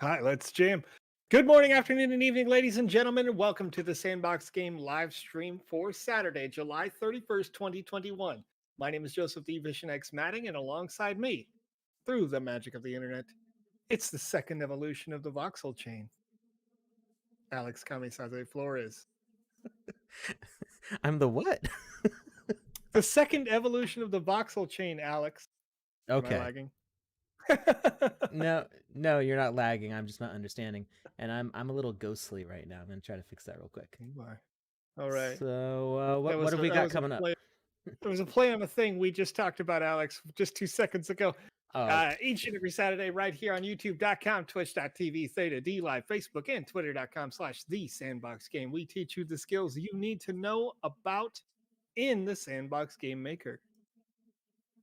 Hi, let's jam. Good morning, afternoon, and evening, ladies and gentlemen, and welcome to the Sandbox Game live stream for Saturday, July 31st, 2021. My name is Joseph D. Vision X Matting, and alongside me, through the magic of the internet, it's the second evolution of the voxel chain. Alex Florez. I'm the what? The second evolution of the voxel chain, Alex. Am I Okay. lagging? No, you're not lagging. I'm just not understanding. And I'm a little ghostly right now. I'm gonna try to fix that real quick. All right. So That what was have a, we that got was a coming up? play. It was a play on a thing we just talked about, Alex, just 2 seconds ago. Oh, Each and every Saturday, right here on youtube.com, twitch.tv, Theta, D Live, Facebook, and twitter.com/the Sandbox Game. We teach you the skills you need to know about in the Sandbox Game Maker.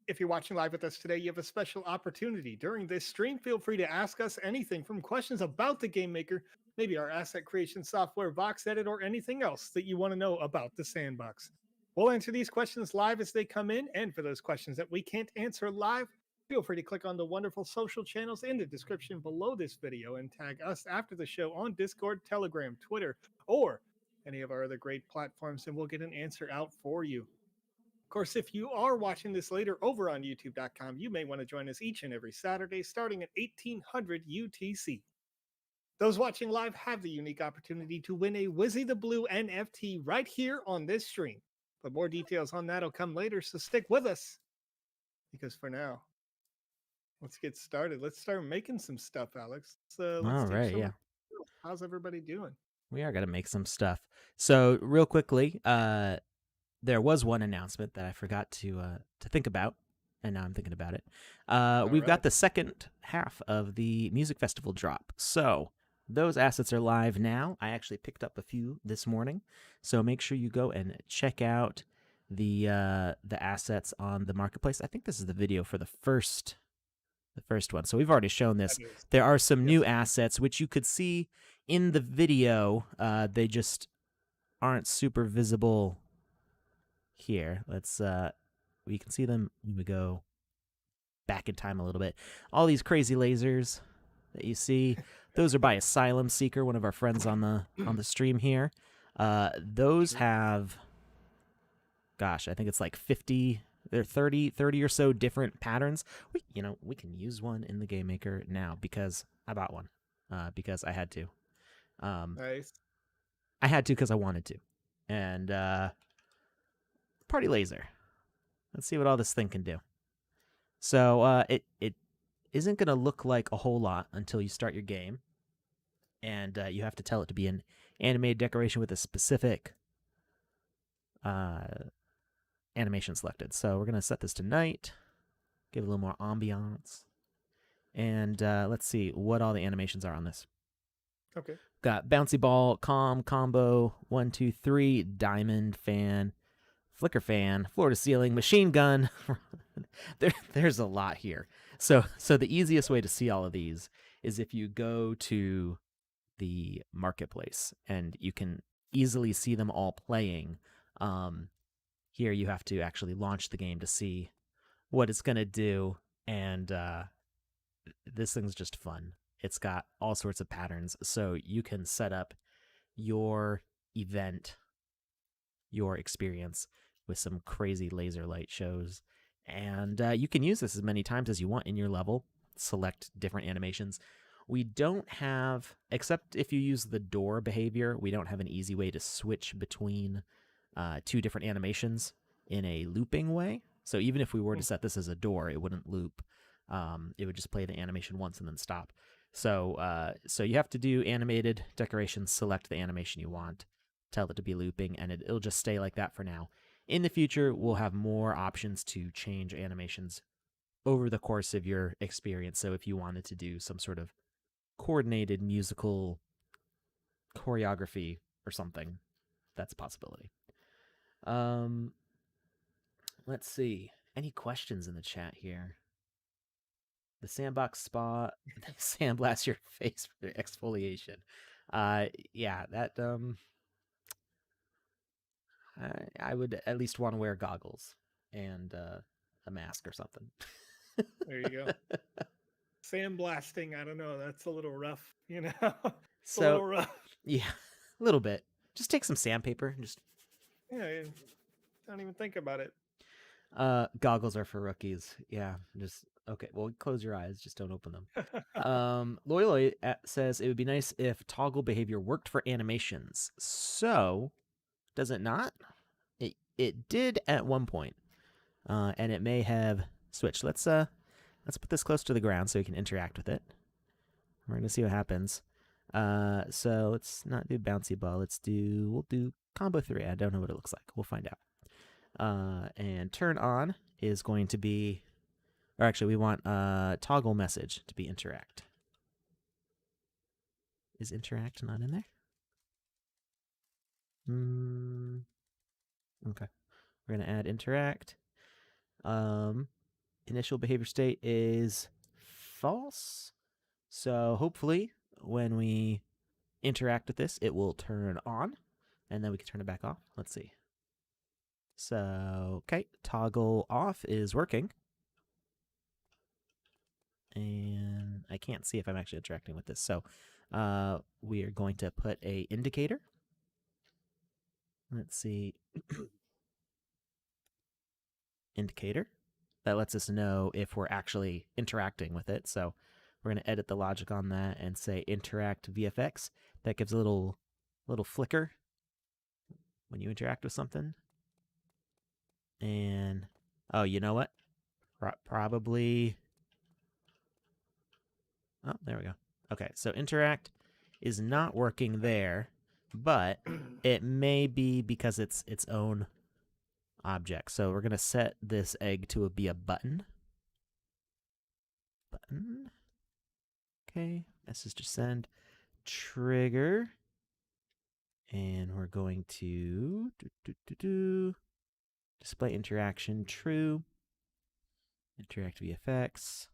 If you're watching live with us today, you have a special opportunity. During this stream, feel free to ask us anything from questions about the Game Maker, maybe our asset creation software, Vox Edit, or anything else that you want to know about the Sandbox. We'll answer these questions live as they come in, and for those questions that we can't answer live, feel free to click on the wonderful social channels in the description below this video and tag us after the show on Discord, Telegram, Twitter, or any of our other great platforms, and we'll get an answer out for you. Of course, if you are watching this later over on youtube.com, you may want to join us each and every Saturday starting at 1800 UTC. Those watching live have the unique opportunity to win a Wizzy the Blue NFT right here on this stream. But more details on that will come later, so stick with us. Because for now, let's get started. Let's start making some stuff, Alex. Let's all teach right, some. yeah. How's everybody doing? We are gonna make some stuff. So real quickly, there was one announcement that I forgot to think about, and now I'm thinking about it. We've got the second half of the music festival drop. So those assets are live now. I actually picked up a few this morning, so make sure you go and check out the assets on the marketplace. I think this is the video for the first one. So we've already shown this. There are some new assets which you could see in the video. They just aren't super visible here. Let's we can see them when we go back in time a little bit. All these crazy lasers that you see, those are by Asylum Seeker, one of our friends on the stream here. Those have, gosh, I think it's like 50, they're 30 or so different patterns. We can use one in the Game Maker now because I bought one, because I had to. Nice. I had to because I wanted to. And party laser. Let's see what all this thing can do. So it isn't going to look like a whole lot until you start your game. And you have to tell it to be an animated decoration with a specific animation selected. So we're going to set this to night, give it a little more ambiance. And let's see what all the animations are on this. Okay. Got bouncy ball, combo, 1, 2, 3, diamond, fan, flicker fan, floor to ceiling, machine gun. There's a lot here. So the easiest way to see all of these is if you go to the marketplace, and you can easily see them all playing. Here you have to actually launch the game to see what it's going to do, and this thing's just fun. It's got all sorts of patterns, so you can set up your event, your experience with some crazy laser light shows, and you can use this as many times as you want in your level. Select different animations. We don't have, except if you use the door behavior, we don't have an easy way to switch between two different animations in a looping way. So even if we were to set this as a door, it wouldn't loop. It would just play the animation once and then stop. So you have to do animated decorations, select the animation you want, tell it to be looping, and it'll just stay like that for now. In the future, we'll have more options to change animations over the course of your experience. So if you wanted to do some sort of coordinated musical choreography or something, that's a possibility. Let's see. Any questions in the chat here? The sandbox spa, sandblast your face for the exfoliation. Yeah, that I would at least want to wear goggles and a mask or something. There you go. Sandblasting, I don't know. That's a little rough, you know. It's a So little rough. yeah, a little bit. Just take some sandpaper and just Yeah, don't even think about it. goggles are for rookies. Yeah, just okay. Well, close your eyes. Just don't open them. Loyal says it would be nice if toggle behavior worked for animations. So, does it not? It did at one point, and it may have switched. Let's put this close to the ground so we can interact with it. We're gonna see what happens. So let's not do bouncy ball. We'll do combo 3. I don't know what it looks like. We'll find out. And turn on is going to be, or actually we want toggle message to be interact. Is interact not in there? Okay. We're gonna add interact. Initial behavior state is false. So hopefully when we interact with this, it will turn on, and then we can turn it back off. Let's see. So, okay, toggle off is working. And I can't see if I'm actually interacting with this. So we are going to put a indicator. Let's see. Indicator. That lets us know if we're actually interacting with it. So we're going to edit the logic on that and say interact VFX. That gives a little flicker when you interact with something. And, oh, you know what? Probably, oh, there we go. Okay, so interact is not working there, but it may be because it's its own object. So we're going to set this egg to be a button. Button. Okay, message to send. Trigger. And we're going to display interaction true. Interact VFX.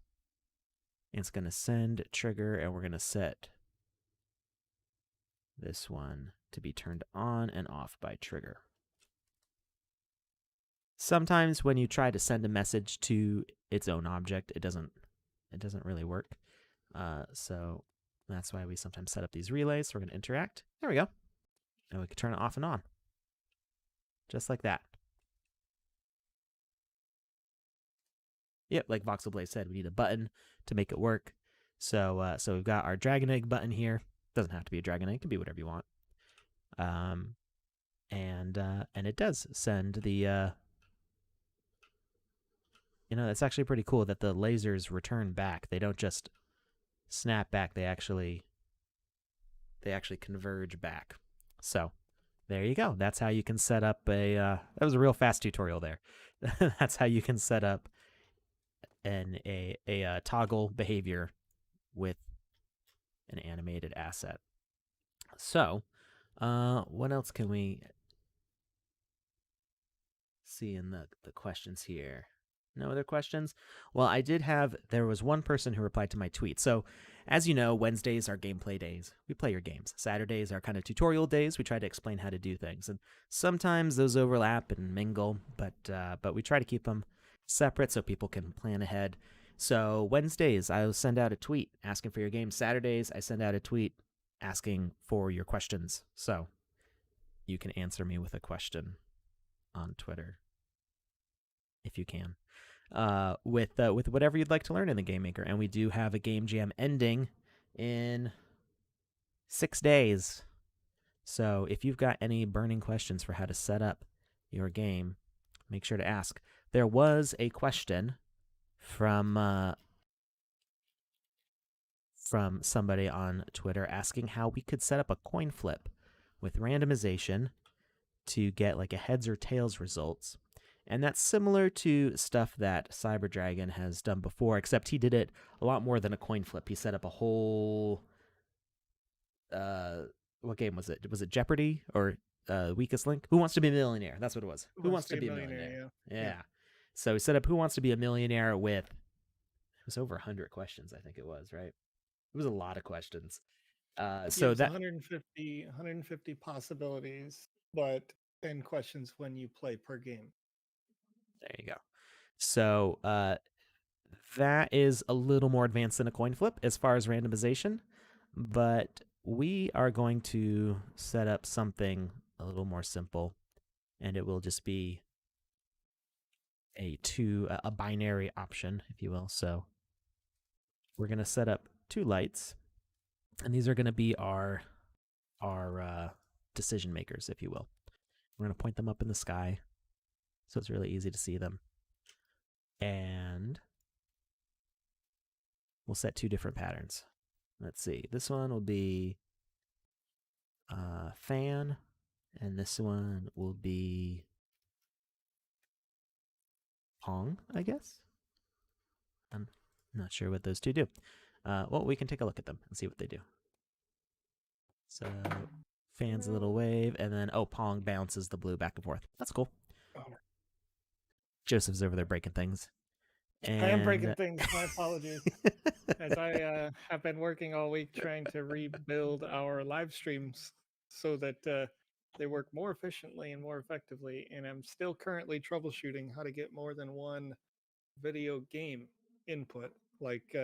And it's going to send trigger, and we're going to set this one to be turned on and off by trigger. Sometimes when you try to send a message to its own object, it doesn't really work. So that's why we sometimes set up these relays. So we're going to interact. There we go. And we can turn it off and on. Just like that. Yep, like voxel-based said, we need a button to make it work. So we've got our dragon egg button here. Doesn't have to be a dragon egg, it can be whatever you want. And it does send the it's actually pretty cool that the lasers return back. They don't just snap back, they actually converge back. So there you go. That's how you can set up a that was a real fast tutorial there. That's how you can set up a toggle behavior with an animated asset. So what else can we see in the questions here? No other questions? Well, there was one person who replied to my tweet. So, as you know, Wednesdays are gameplay days. We play your games. Saturdays are kind of tutorial days. We try to explain how to do things. And sometimes those overlap and mingle, but we try to keep them separate so people can plan ahead. So, Wednesdays, I'll send out a tweet asking for your game. Saturdays, I send out a tweet asking for your questions. So, you can answer me with a question on Twitter if you can. With whatever you'd like to learn in the Game Maker. And we do have a game jam ending in 6 days. So if you've got any burning questions for how to set up your game, make sure to ask. There was a question from somebody on Twitter asking how we could set up a coin flip with randomization to get like a heads or tails results. And that's similar to stuff that Cyber Dragon has done before, except he did it a lot more than a coin flip. He set up a whole what game was it? Was it Jeopardy or Weakest Link? Who Wants to Be a Millionaire? That's what it was. Who Wants to Be a Millionaire? Yeah. So he set up Who Wants to Be a Millionaire with, it was over 100 questions, I think it was, right? It was a lot of questions. So that 150 possibilities, but 10 questions when you play per game. There you go. So That is a little more advanced than a coin flip as far as randomization, but we are going to set up something a little more simple, and it will just be a binary option, if you will. So we're going to set up two lights, and these are going to be our decision makers, if you will. We're going to point them up in the sky, so it's really easy to see them. And we'll set two different patterns. Let's see. This one will be fan, and this one will be Pong, I guess. I'm not sure what those two do. Well, we can take a look at them and see what they do. So fan's a little wave, and then Pong bounces the blue back and forth. That's cool. Oh. Joseph's over there breaking things. And... I am breaking things. My apologies. As I have been working all week trying to rebuild our live streams so that they work more efficiently and more effectively, and I'm still currently troubleshooting how to get more than one video game input. Like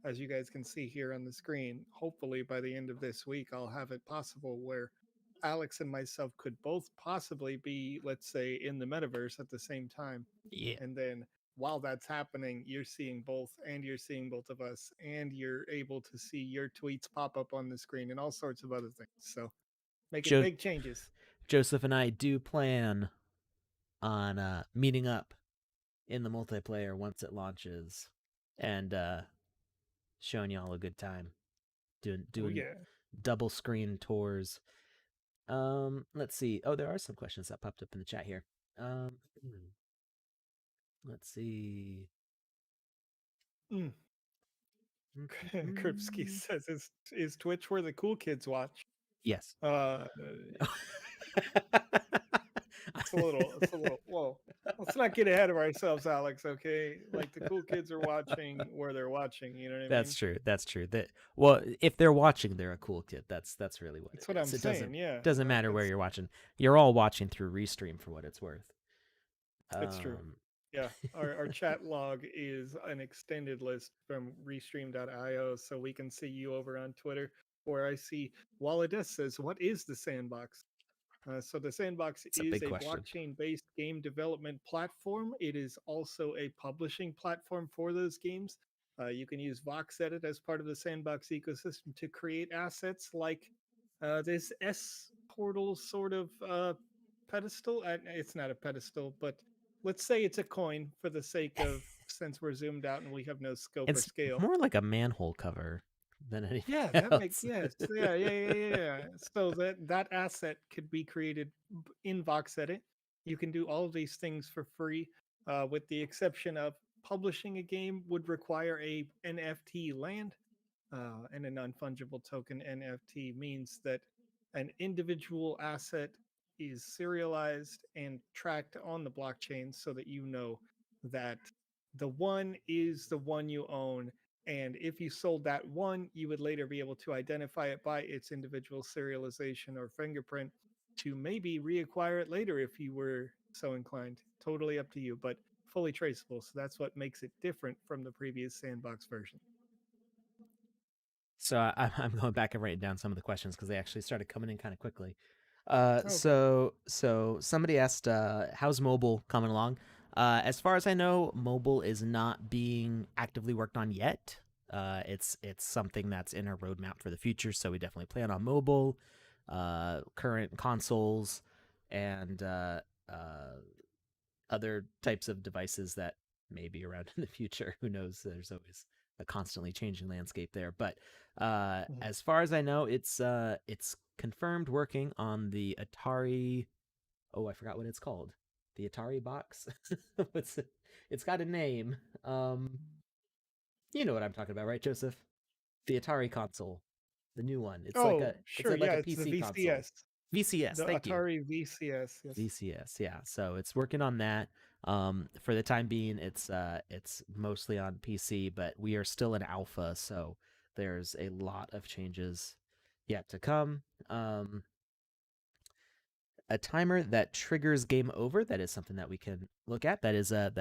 as you guys can see here on the screen, hopefully by the end of this week, I'll have it possible where Alex and myself could both possibly be, let's say, in the metaverse at the same time. Yeah. And then while that's happening, you're seeing both, and you're seeing both of us, and you're able to see your tweets pop up on the screen and all sorts of other things. So making big changes. Joseph and I do plan on meeting up in the multiplayer once it launches, and showing y'all a good time, doing double screen tours. Let's see. There are some questions that popped up in the chat here. Let's see. Kripsky says, "Is Twitch where the cool kids watch?" Yes. It's a little. Whoa, let's not get ahead of ourselves, Alex. Okay, like the cool kids are watching where they're watching. You know what I mean? That's true. That's true. Well, if they're watching, they're a cool kid. That's really what. That's what I'm saying. Doesn't matter where you're watching. You're all watching through Restream for what it's worth. It's true. Yeah, our chat log is an extended list from restream.io, so we can see you over on Twitter, where I see Wallace says, "What is the Sandbox?" So the Sandbox is a blockchain-based game development platform. It is also a publishing platform for those games. You can use VoxEdit as part of the Sandbox ecosystem to create assets like this S portal sort of pedestal. It's not a pedestal, but let's say it's a coin for the sake of, since we're zoomed out and we have no scope or scale. It's more like a manhole cover than anything else. That makes yeah. So that asset could be created in VoxEdit. You can do all of these things for free, with the exception of publishing a game would require a NFT land, and a non-fungible token. NFT means that an individual asset is serialized and tracked on the blockchain so that you know that the one is the one you own. And if you sold that one, you would later be able to identify it by its individual serialization or fingerprint to maybe reacquire it later if you were so inclined. Totally up to you, but fully traceable. So that's what makes it different from the previous Sandbox version. So I'm going back and writing down some of the questions because they actually started coming in kind of quickly. So somebody asked, how's mobile coming along? As far as I know, mobile is not being actively worked on yet. It's something that's in our roadmap for the future, so we definitely plan on mobile, current consoles, and other types of devices that may be around in the future. Who knows? There's always a constantly changing landscape there. But as far as I know, it's confirmed working on the Atari. Oh, I forgot what it's called. The Atari box. What's it? It's got a name. You know what I'm talking about, right, Joseph? The Atari console, the new one. It's like a PC the VCS. console. VCS. The thank Atari you. VCS. Yes. VCS. Yeah. So it's working on that. For the time being, it's mostly on PC, but we are still in alpha, so there's a lot of changes yet to come. A timer that triggers game over, that is something that we can look at. That is a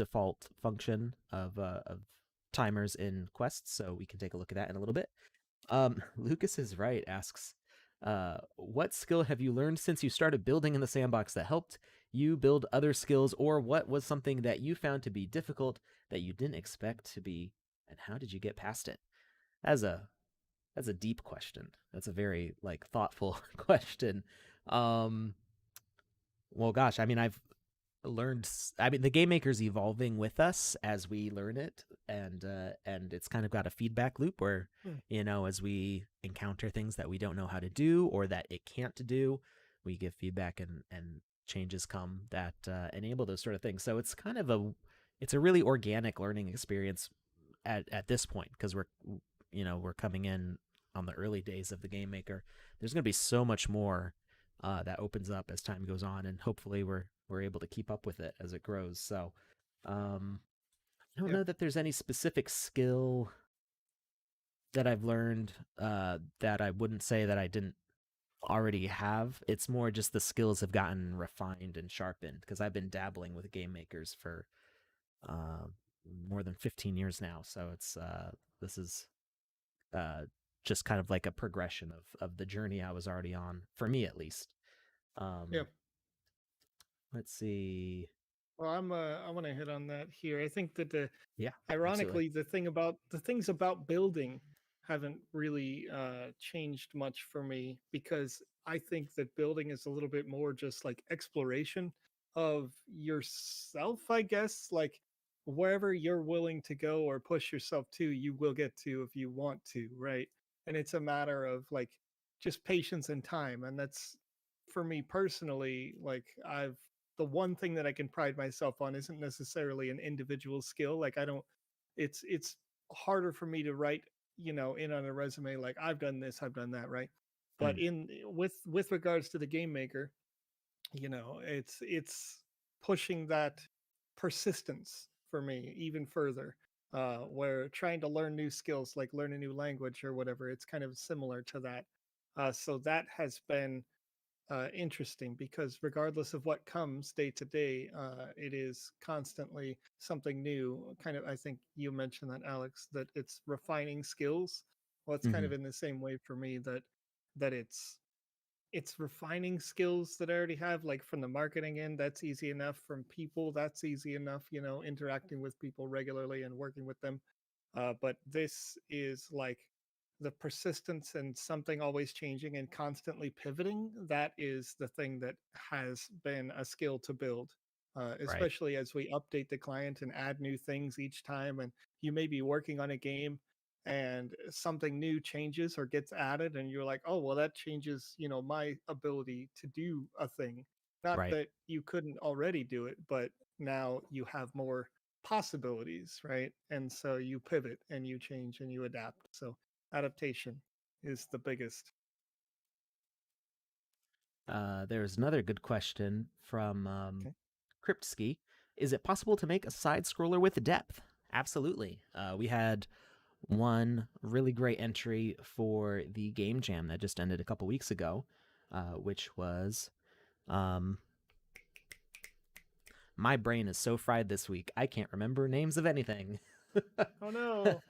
default function of timers in quests, so we can take a look at that in a little bit. Lucas is right. Asks, what skill have you learned since you started building in the sandbox that helped you build other skills, or what was something that you found to be difficult that you didn't expect to be, and how did you get past it? That's a deep question. That's a very like thoughtful question. Um, well, gosh, I mean, I've learned. I mean, the game maker's evolving with us as we learn it, and it's kind of got a feedback loop where Hmm. as we encounter things that we don't know how to do or that it can't do, we give feedback and changes come that enable those sort of things. So it's kind of it's a really organic learning experience at this point, because we're coming in on the early days of the game maker. There's going to be so much more that opens up as time goes on, and hopefully we're able to keep up with it as it grows. So I don't Yeah. know that there's any specific skill that I've learned that I wouldn't say that I didn't already have. It's more just the skills have gotten refined and sharpened, because I've been dabbling with game makers for uh, more than 15 years now. So this is uh, just kind of like a progression of the journey I was already on, for me at least. Yeah. Um, let's see. Well, I want to hit on that here. I think that Yeah, absolutely. ironically, the things about building haven't really changed much for me, because I think that building is a little bit more just like exploration of yourself, I guess. Like wherever you're willing to go or push yourself to, you will get to if you want to, right? And it's a matter of like just patience and time. And that's for me personally, like I've the one thing that I can pride myself on isn't necessarily an individual skill. Like I don't it's harder for me to write, in on a resume like I've done this, I've done that, right? But Mm, in with regards to the game maker, it's pushing that persistence for me even further. Where trying to learn new skills, like learn a new language or whatever, it's kind of similar to that. So that has been interesting, because regardless of what comes day to day, it is constantly something new. Kind of, I think you mentioned that, Alex, that it's refining skills. Well, it's kind mm-hmm. of in the same way for me that it's refining skills that I already have, like from the marketing end, that's easy enough. From people, that's easy enough. Interacting with people regularly and working with them, but this is like the persistence and something always changing and constantly pivoting. That is the thing that has been a skill to build, Right. especially as we update the client and add new things each time. And you may be working on a game and something new changes or gets added, and you're like, oh, well, that changes, my ability to do a thing. Not Right. that you couldn't already do it, but now you have more possibilities, right? And so you pivot and you change and you adapt. So adaptation is the biggest. There's another good question from Okay. Cryptski. Is it possible to make a side scroller with depth? Absolutely. We had one really great entry for the game jam that just ended a couple weeks ago, which was um, my brain is so fried this week I can't remember names of anything. Oh no.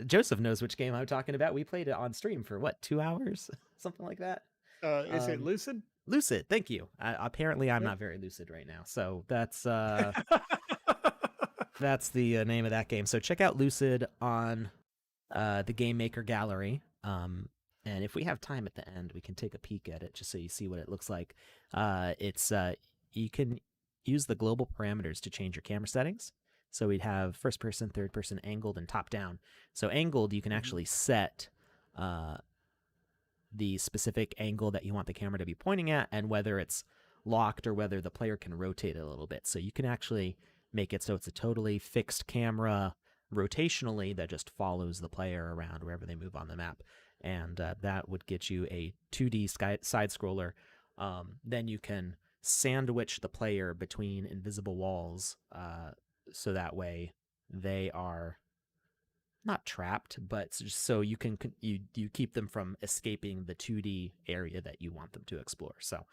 Joseph knows which game I'm talking about. We played it on stream for what, 2 hours, something like that. Is it Um, lucid? Lucid, thank you. Apparently, I'm Yep. not very lucid right now, so that's the name of that game. So check out Lucid on the Game Maker Gallery. And if we have time at the end, we can take a peek at it just so you see what it looks like. It's You can use the global parameters to change your camera settings. So we'd have first person, third person, angled, and top down. So angled, you can Mhm. actually set uh, the specific angle that you want the camera to be pointing at, and whether it's locked or whether the player can rotate it a little bit. So you can actually make it so it's a totally fixed camera rotationally that just follows the player around wherever they move on the map. And that would get you a 2D side scroller. Then you can sandwich the player between invisible walls, so that way they are not trapped, but just so you can you keep them from escaping the 2D area that you want them to explore. So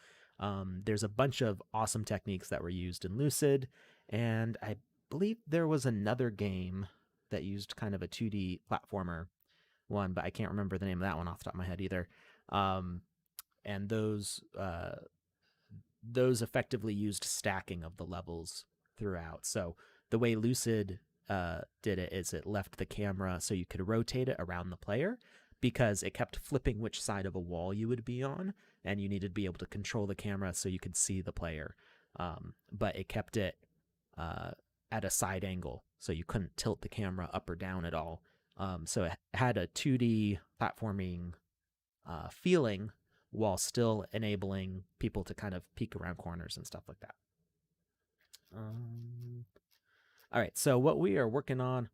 there's a bunch of awesome techniques that were used in Lucid, And I believe there was another game that used kind of a 2D platformer one, but I can't remember the name of that one off the top of my head either. Um, and those effectively used stacking of the levels throughout. So the way Lucid did it is it left the camera so you could rotate it around the player because it kept flipping which side of a wall you would be on, and you needed to be able to control the camera so you could see the player. But it kept it uh, at a side angle, so you couldn't tilt the camera up or down at all. So it had a 2D platforming feeling while still enabling people to kind of peek around corners and stuff like that. All right, so what we are working on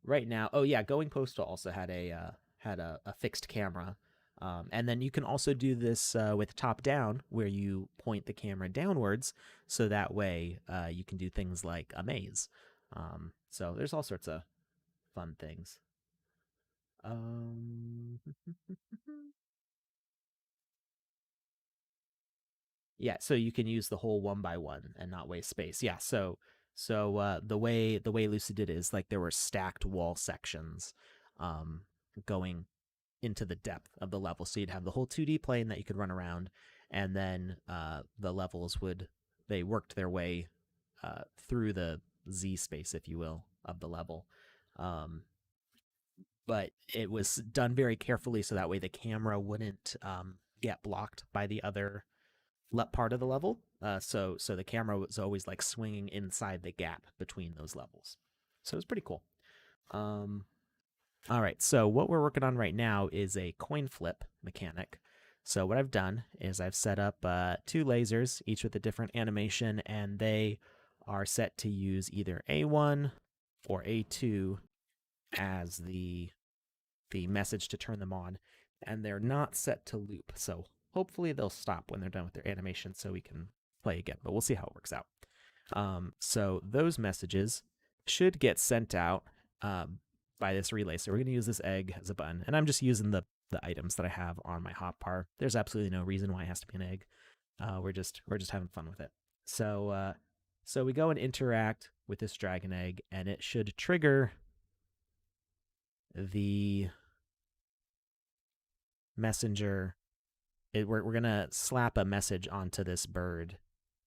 right now. Oh yeah, Going Postal also had a fixed camera, and then you can also do this with top down, where you point the camera downwards, so that way you can do things like a maze. So there's all sorts of fun things. Um, Yeah, so you can use the whole one by one and not waste space. Yeah, so the way Lucid did it is like there were stacked wall sections um, going into the depth of the level. So you'd have the whole 2D plane that you could run around, and then the levels they worked their way through the Z space, if you will, of the level. Um, but it was done very carefully so that way the camera wouldn't get blocked by the other part of the level. So the camera was always like swinging inside the gap between those levels. So it was pretty cool. Um, all right. So what we're working on right now is a coin flip mechanic. So what I've done is I've set up two lasers, each with a different animation, and they are set to use either A1 or A2 as the message to turn them on, and they're not set to loop. So hopefully they'll stop when they're done with their animation so we can play again, but we'll see how it works out. So those messages should get sent out by this relay. So we're going to use this egg as a button, and I'm just using the items that I have on my hotbar. There's absolutely no reason why it has to be an egg. We're just having fun with it. So we go and interact with this dragon egg, and it should trigger the messenger. We're going to slap a message onto this bird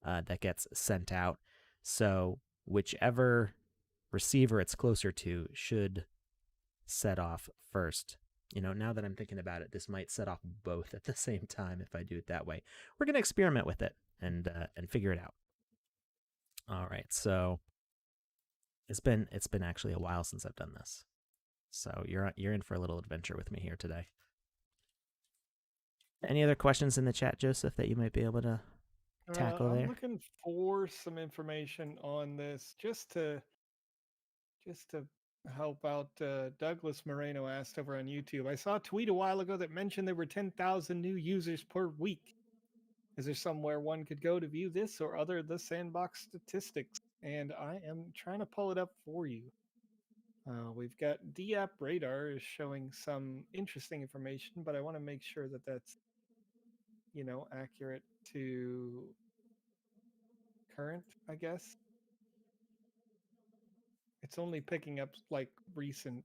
that gets sent out. So whichever receiver it's closer to should set off first. Now that I'm thinking about it, this might set off both at the same time if I do it that way. We're going to experiment with it and figure it out. All right, so it's been actually a while since I've done this. So you're in for a little adventure with me here today. Any other questions in the chat, Joseph, that you might be able to tackle there? I'm looking for some information on this just to help out. Douglas Moreno asked over on YouTube. I saw a tweet a while ago that mentioned there were 10,000 new users per week. Is there somewhere one could go to view this or other the Sandbox statistics? And I am trying to pull it up for you. We've got DApp Radar is showing some interesting information, but I want to make sure that that's accurate to current, I guess. It's only picking up like recent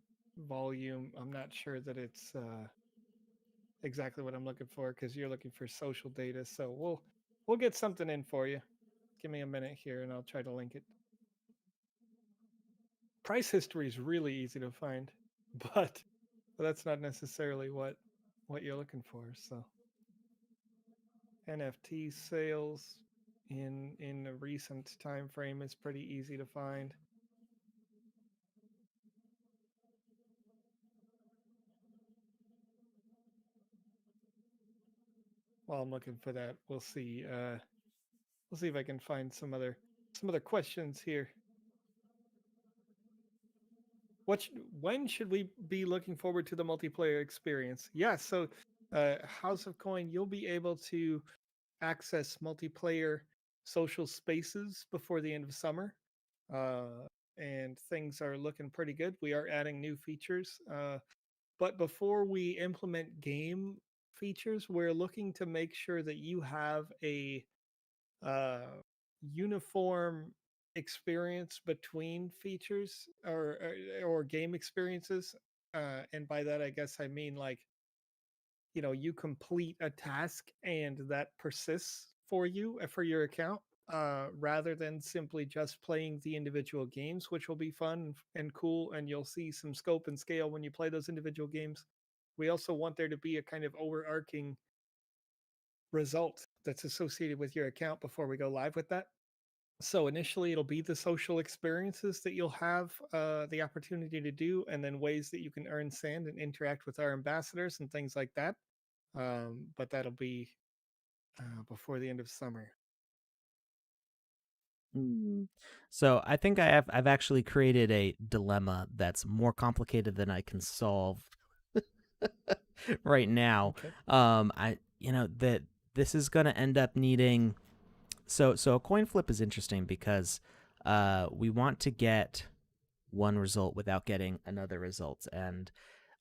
volume. I'm not sure that it's exactly what I'm looking for because you're looking for social data. So we'll get something in for you. Give me a minute here and I'll try to link it. Price history is really easy to find, but that's not necessarily what you're looking for. So NFT sales in a recent time frame is pretty easy to find. While I'm looking for that, we'll see. We'll see if I can find some other questions here. When should we be looking forward to the multiplayer experience? Yeah, so House of Coin, you'll be able to access multiplayer social spaces before the end of summer, and things are looking pretty good. We are adding new features, but before we implement game features, we're looking to make sure that you have a uniform experience between features or game experiences. And by that, I guess I mean like, you complete a task and that persists for you for your account, rather than simply just playing the individual games, which will be fun and cool, and you'll see some scope and scale when you play those individual games. We also want there to be a kind of overarching result that's associated with your account before we go live with that. So initially, it'll be the social experiences that you'll have the opportunity to do, and then ways that you can earn sand and interact with our ambassadors and things like that. But that'll be before the end of summer. So I think I've actually created a dilemma that's more complicated than I can solve right now. Okay. That this is going to end up needing. So a coin flip is interesting because we want to get one result without getting another result, and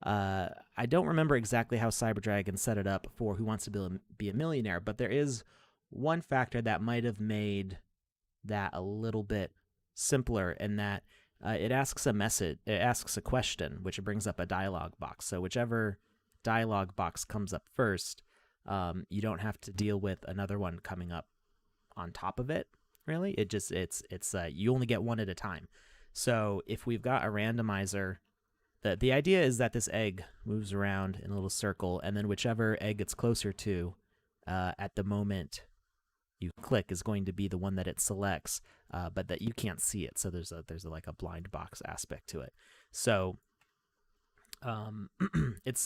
I don't remember exactly how Cyberdragon set it up for Who Wants to Be a Millionaire, but there is one factor that might have made that a little bit simpler, in that it asks a question, which brings up a dialog box. So whichever dialog box comes up first, you don't have to deal with another one coming up on top of it. Really, it's you only get one at a time. So if we've got a randomizer, the idea is that this egg moves around in a little circle, and then whichever egg it's closer to at the moment you click is going to be the one that it selects, but that you can't see it. So there's like a blind box aspect to it. So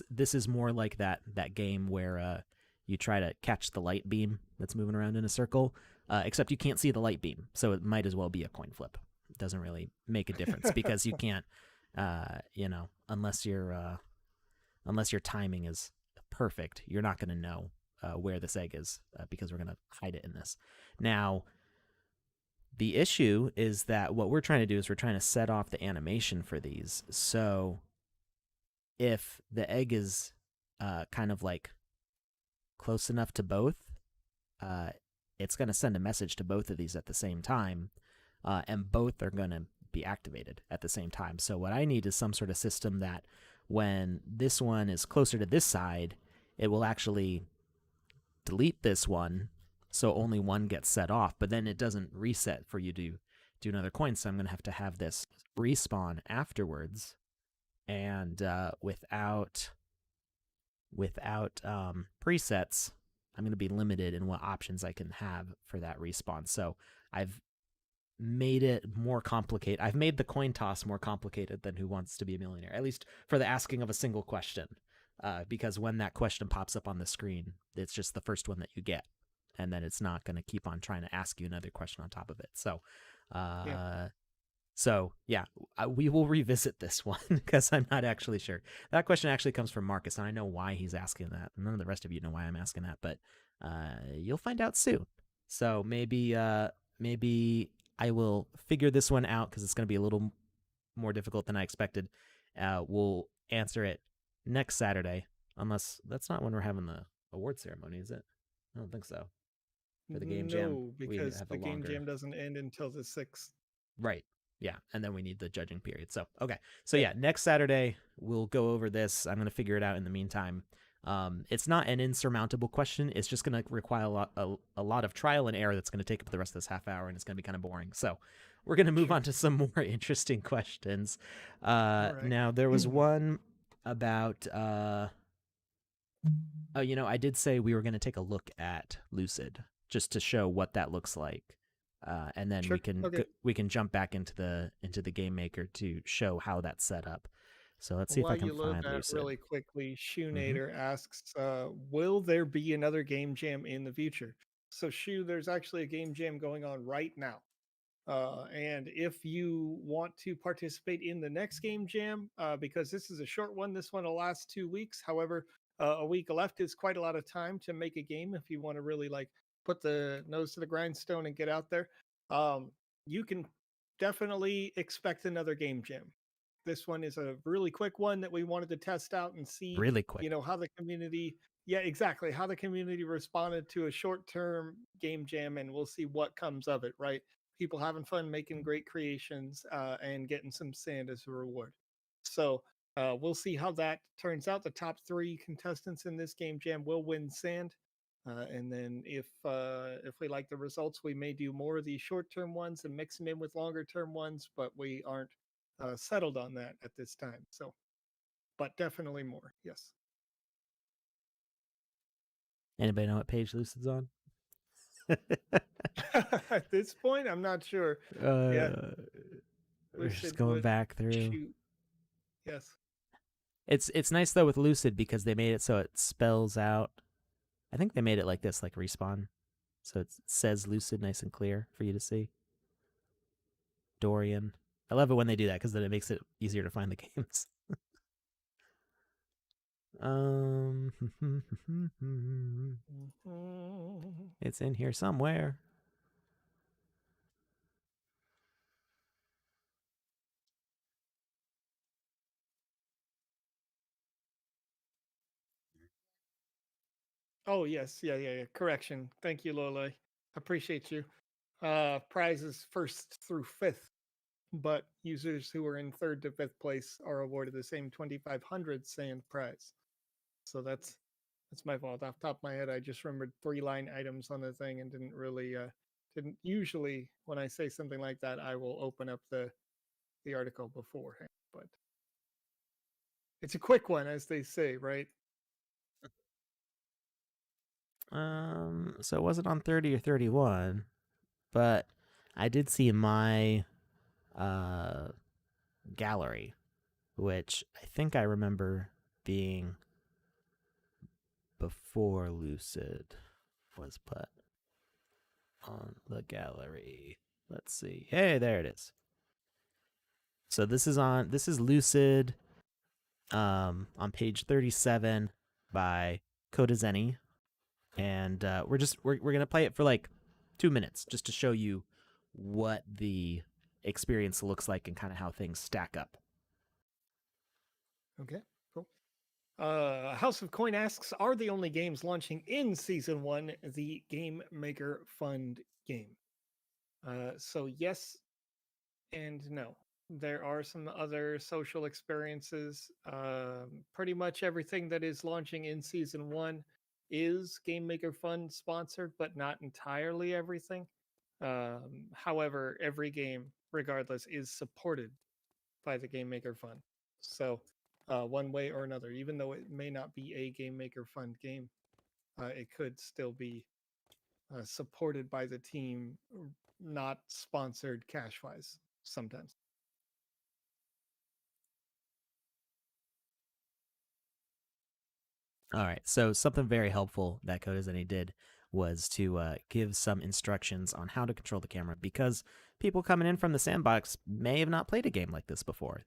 this is more like that game where you try to catch the light beam that's moving around in a circle, except you can't see the light beam, so it might as well be a coin flip. It doesn't really make a difference because you can't, unless your timing is perfect, you're not going to know where this egg is because we're going to hide it in this. Now, the issue is that what we're trying to do is we're trying to set off the animation for these. So if the egg is kind of like close enough to both, it's going to send a message to both of these at the same time, and both are going to be activated at the same time. So what I need is some sort of system that when this one is closer to this side, it will actually delete this one, so only one gets set off, but then it doesn't reset for you to do another coin. So I'm going to have this respawn afterwards, and without presets, I'm going to be limited in what options I can have for that respawn. So I've made it more complicated. I've made the coin toss more complicated than Who Wants to Be a Millionaire, at least for the asking of a single question, because when that question pops up on the screen, it's just the first one that you get, and then it's not going to keep on trying to ask you another question on top of it. So we will revisit this one because I'm not actually sure. That question actually comes from Marcus, and I know why he's asking that. None of the rest of you know why I'm asking that, but you'll find out soon. So maybe I will figure this one out because it's going to be a little more difficult than I expected. We'll answer it next Saturday, unless that's not when we're having the award ceremony, is it? I don't think so. For the game jam, No, because the game jam doesn't end until the 6th. Right. Yeah, and then we need the judging period. So, okay. So, yeah, next Saturday, we'll go over this. I'm going to figure it out in the meantime. It's not an insurmountable question. It's just going to require a lot of trial and error that's going to take up the rest of this half hour, and it's going to be kind of boring. So, we're going to move on to some more interesting questions. Right. Now, there was one about... I did say we were going to take a look at Lucid, just to show what that looks like. And then we can jump back into the game maker to show how that's set up. So let's see if I can find Lucid. Really quickly, Shoenator asks, will there be another game jam in the future? So Shoe, there's actually a game jam going on right now. And if you want to participate in the next game jam, because this is a short one, this one will last 2 weeks. However, a week left is quite a lot of time to make a game if you want to really put the nose to the grindstone and get out there. You can definitely expect another game jam. This one is a really quick one that we wanted to test out and see really quick, how the community how the community responded to a short-term game jam, and we'll see what comes of it, right? people having fun, making great creations, and getting some sand as a reward. So we'll see how that turns out. The top 3 contestants in this game jam will win sand. And then if we like the results, we may do more of these short-term ones and mix them in with longer-term ones, but we aren't settled on that at this time. So, but definitely more. Yes. Anybody know what page Lucid's on? At this point, I'm not sure. Yeah, We're just Lucid going would back through. shoot. Yes. It's nice though with Lucid because they made it so it spells out. I think they made it like this, like Respawn, so it says Lucid nice and clear for you to see. Dorian. I love it when they do that because then it makes it easier to find the games. It's in here somewhere. Oh yes, yeah. Correction. Thank you, Loloi. Appreciate you. Prizes 1st through 5th, but users who are in 3rd to 5th place are awarded the same 2,500 sand prize. So that's my fault. Off the top of my head, I just remembered 3 line items on the thing and didn't usually when I say something like that, I will open up the article beforehand. But it's a quick one, as they say, right? So it wasn't on 30 or 31, but I did see my gallery, which I think I remember being before Lucid was put on the gallery. Let's see. Hey, there it is. So this is Lucid on page 37 by Kodazeni. And we're gonna play it for like 2 minutes just to show you what the experience looks like and kind of how things stack up. Okay, cool. House of Coin asks, are the only games launching in Season 1 the Game Maker Fund game? So yes and no. There are some other social experiences. Pretty much everything that is launching in Season 1 is Game Maker Fund sponsored, but not entirely everything. However, every game, regardless, is supported by the Game Maker Fund. So, one way or another, even though it may not be a Game Maker Fund game, it could still be supported by the team, not sponsored cash wise sometimes. All right. So something very helpful that Kodazeni did was to give some instructions on how to control the camera because people coming in from the sandbox may have not played a game like this before.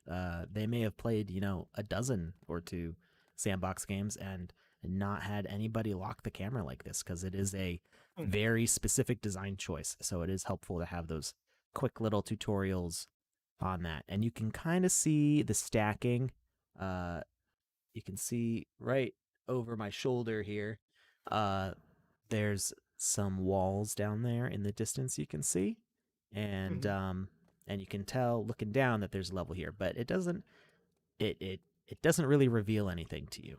They may have played, a dozen or 2 sandbox games and not had anybody lock the camera like this because it is a very specific design choice. So it is helpful to have those quick little tutorials on that. And you can kind of see the stacking. You can see right over my shoulder here, there's some walls down there in the distance you can see. And and you can tell looking down that there's a level here, but it doesn't really reveal anything to you.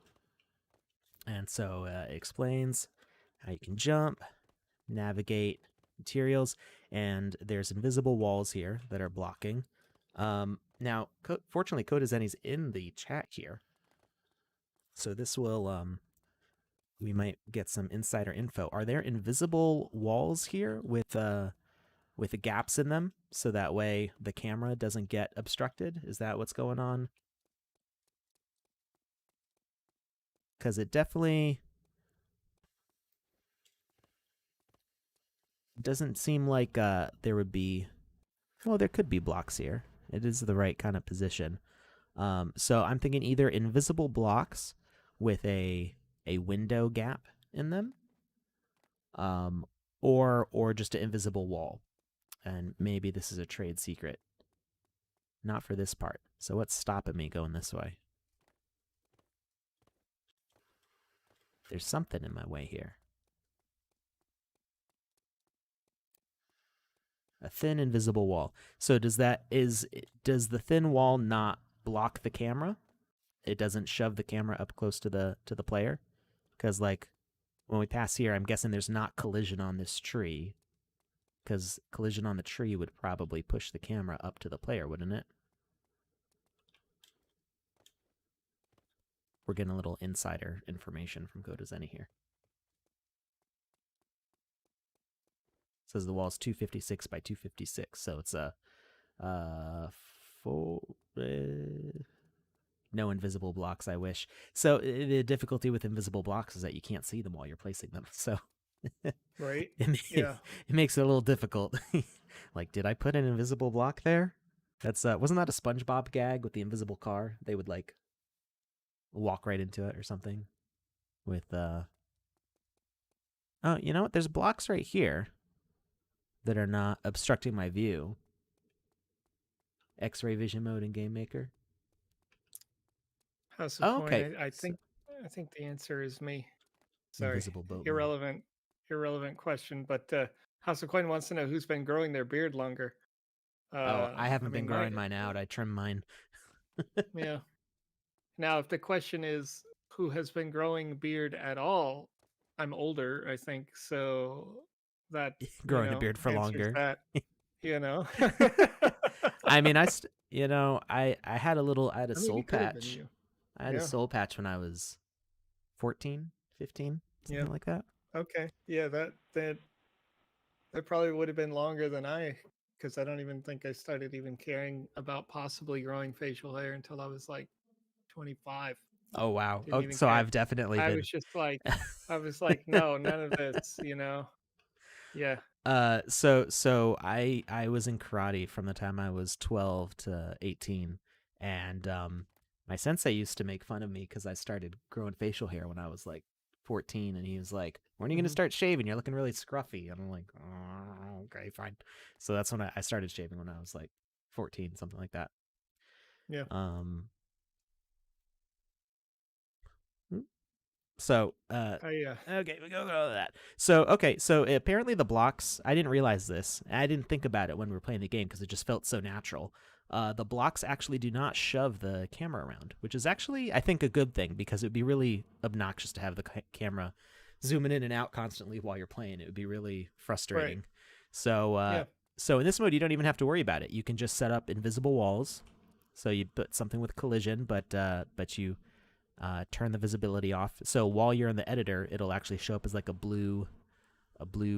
And so it explains how you can jump, navigate materials, and there's invisible walls here that are blocking. Now, fortunately, Kodazeni's in the chat here, so this will we might get some insider info. Are there invisible walls here with the gaps in them, so that way the camera doesn't get obstructed? Is that what's going on? Because it definitely doesn't seem like there would be. Well, there could be blocks here. It is the right kind of position. So I'm thinking either invisible blocks with a window gap in them, or just an invisible wall. And maybe this is a trade secret. Not for this part. So what's stopping me going this way? There's something in my way here. A thin invisible wall. So does the thin wall not block the camera? It doesn't shove the camera up close to the player? Because like when we pass here, I'm guessing there's not collision on this tree. Because collision on the tree would probably push the camera up to the player, wouldn't it? We're getting a little insider information from Godozeni here. It says the wall is 256 by 256, so it's a no invisible blocks. I wish. So the difficulty with invisible blocks is that you can't see them while you're placing them. So Right. it makes it a little difficult. Like, did I put an invisible block there? That's wasn't that a SpongeBob gag with the invisible car? They would like walk right into it or something. With oh, you know what? There's blocks right here that are not obstructing my view. X-ray vision mode in Game Maker. House of Coin. Okay. I think the answer is me. Sorry, Invisible boat. irrelevant question. But House of Coin wants to know who's been growing their beard longer. I haven't been growing mine out. I trim mine. Yeah. Now, if the question is who has been growing beard at all, I'm older, I think. So that growing a beard for longer. That, you know. I mean, I had a soul patch. I had a soul patch when I was 14, 15, something like that. Okay. Yeah, that probably would have been longer than because I don't even think I started even caring about possibly growing facial hair until I was like 25. Oh wow. So I've definitely been. I was like, no, none of this, you know. Yeah. So I was in karate from the time I was 12 to 18, and my sensei used to make fun of me because I started growing facial hair when I was like 14, and he was like, "When are you gonna start shaving? You're looking really scruffy." And I'm like, "Oh, okay, fine." So that's when I started shaving when I was like 14, something like that. Yeah. So okay, we go over that. So apparently the blocks, I didn't realize this. I didn't think about it when we were playing the game because it just felt so natural. The blocks actually do not shove the camera around, which is actually, I think, a good thing because it would be really obnoxious to have the camera zooming in and out constantly while you're playing. It would be really frustrating. Right. So so in this mode, you don't even have to worry about it. You can just set up invisible walls. So you put something with collision, but you turn the visibility off. So while you're in the editor, it'll actually show up as like a blue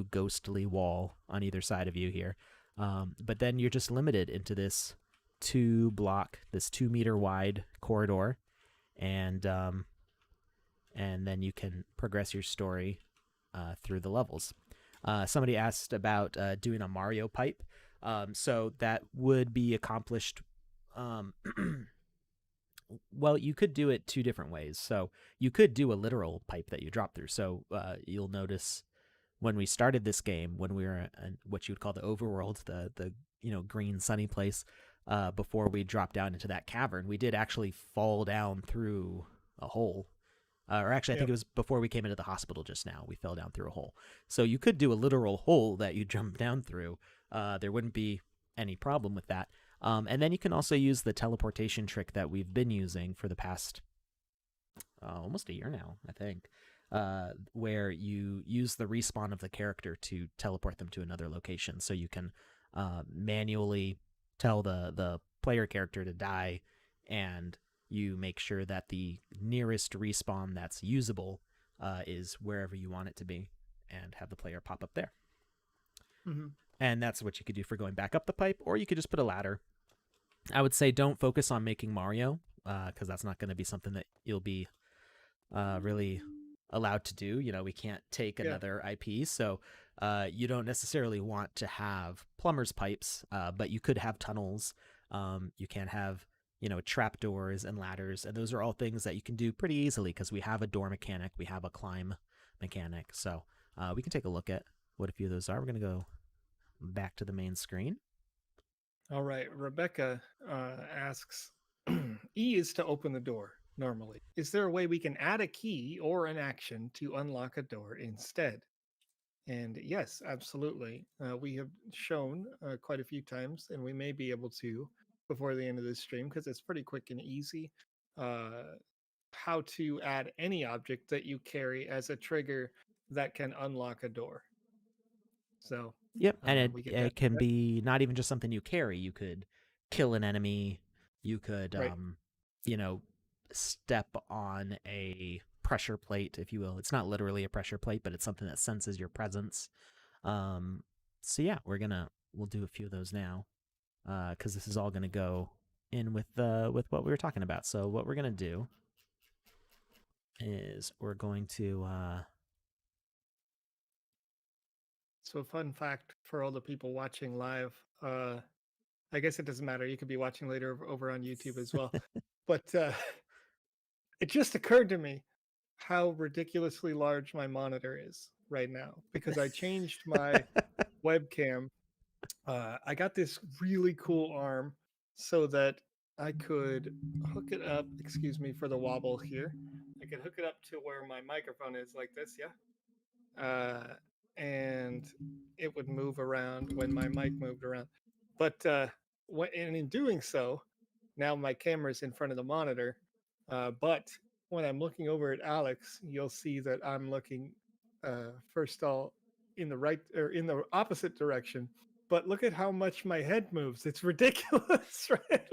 ghostly wall on either side of you here. But then you're just limited into this 2 meter wide corridor, and then you can progress your story through the levels. Somebody asked about doing a Mario pipe. So that would be accomplished. Well, you could do it 2 different ways. So you could do a literal pipe that you drop through. So you'll notice when we started this game, when we were in what you would call the overworld, the green sunny place, before we dropped down into that cavern, we did actually fall down through a hole. Or actually, I think it was before we came into the hospital just now. We fell down through a hole. So you could do a literal hole that you jump down through. There wouldn't be any problem with that. And then you can also use the teleportation trick that we've been using for the past almost a year now, I think, where you use the respawn of the character to teleport them to another location. So you can manually tell the player character to die, and you make sure that the nearest respawn that's usable is wherever you want it to be, and have the player pop up there. Mm-hmm. And that's what you could do for going back up the pipe, or you could just put a ladder. I would say don't focus on making Mario, because that's not going to be something that you'll be really allowed to do. We can't take another IP, so you don't necessarily want to have plumber's pipes, but you could have tunnels. You can have trapdoors and ladders, and those are all things that you can do pretty easily because we have a door mechanic, we have a climb mechanic, so we can take a look at what a few of those are. We're going to go back to the main screen. All right. Rebecca asks, E is to open the door normally. Is there a way we can add a key or an action to unlock a door instead? And yes, absolutely. We have shown quite a few times, and we may be able to before the end of this stream because it's pretty quick and easy. How to add any object that you carry as a trigger that can unlock a door. So Yep, and we get it can be not even just something you carry. You could kill an enemy. You could, right. step on a pressure plate, if you will. It's not literally a pressure plate, but it's something that senses your presence. So yeah, we'll do a few of those now, because this is all gonna go in with what we were talking about. So what we're gonna do is we're going to So fun fact for all the people watching live, I guess it doesn't matter. You could be watching later over on YouTube as well. But it just occurred to me how ridiculously large my monitor is right now because I changed my webcam. I got this really cool arm so that I could hook it up. Excuse me for the wobble here. I could hook it up to where my microphone is like this, yeah. And it would move around when my mic moved around. But and in doing so, now my camera's in front of the monitor. But when I'm looking over at Alex, you'll see that I'm looking first all in the right or in the opposite direction. But look at how much my head moves. It's ridiculous, right?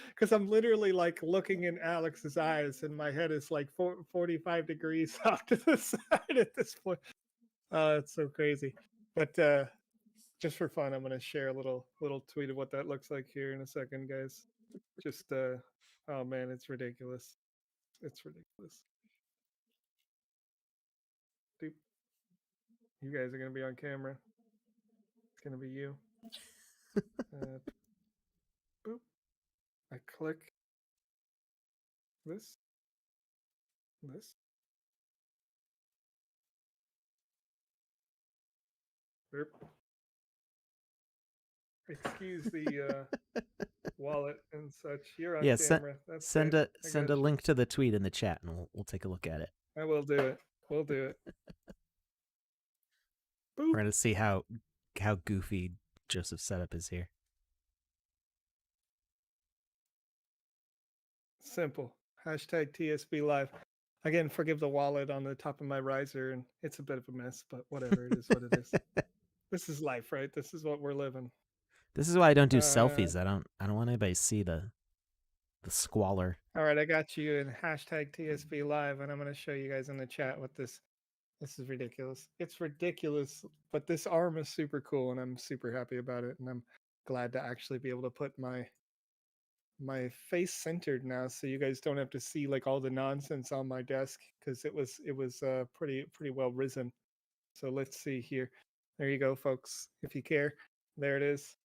Because I'm literally like looking in Alex's eyes, and my head is like 45 degrees off to the side at this point. It's so crazy. But just for fun, I'm gonna share a little tweet of what that looks like here in a second, guys. Just oh man, it's ridiculous. It's ridiculous. Dude, you guys are gonna be on camera. It's gonna be you. Boop. I click this. Boop. Excuse the wallet and such. You're on camera. That's send it. a link to the tweet in the chat, and we'll take a look at it. I will do it. We'll do it. Boop. We're gonna see how goofy Joseph's setup is here. Simple. Hashtag TSB Live. Again, forgive the wallet on the top of my riser, and it's a bit of a mess, but whatever. It is what it is. This is life, right? This is what we're living. This is why I don't do selfies. I don't want anybody to see the squalor. All right, I got you in hashtag TSB Live, and I'm going to show you guys in the chat what this is ridiculous. It's ridiculous, but this arm is super cool, and I'm super happy about it, and I'm glad to actually be able to put my face centered now, so you guys don't have to see like all the nonsense on my desk because it was pretty well risen. So let's see here. There you go, folks. If you care, there it is.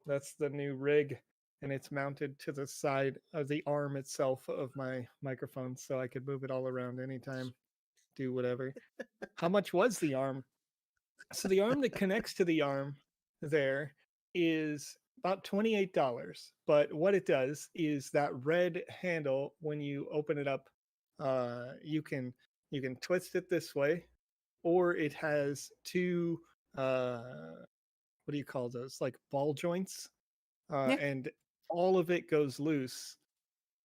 That's the new rig, and it's mounted to the side of the arm itself of my microphone, so I could move it all around anytime, do whatever. How much was the arm? So the arm that connects to the arm there is about $28. But what it does is that red handle, when you open it up, you can twist it this way, or it has two what do you call those? Like ball joints, and all of it goes loose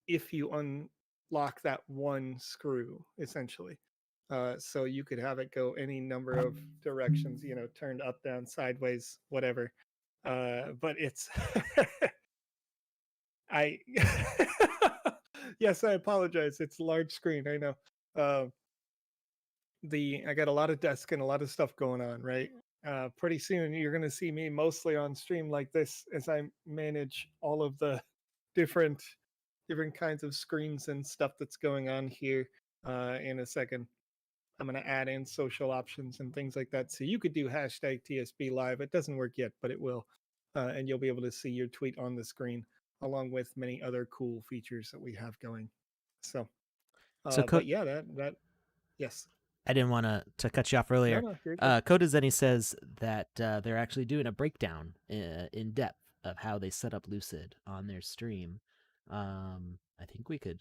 if you unlock that one screw, essentially. So you could have it go any number of directions, turned up, down, sideways, whatever. But it's I yes, I apologize. It's a large screen. I know. I got a lot of desk and a lot of stuff going on, right? Pretty soon you're going to see me mostly on stream like this as I manage all of the different kinds of screens and stuff that's going on here. In a second, I'm going to add in social options and things like that, so you could do hashtag TSB Live. It doesn't work yet, but it will, and you'll be able to see your tweet on the screen along with many other cool features that we have going. So but yeah, that yes. I didn't want to cut you off earlier. Coda Zenny says that they're actually doing a breakdown in depth of how they set up Lucid on their stream. I think we could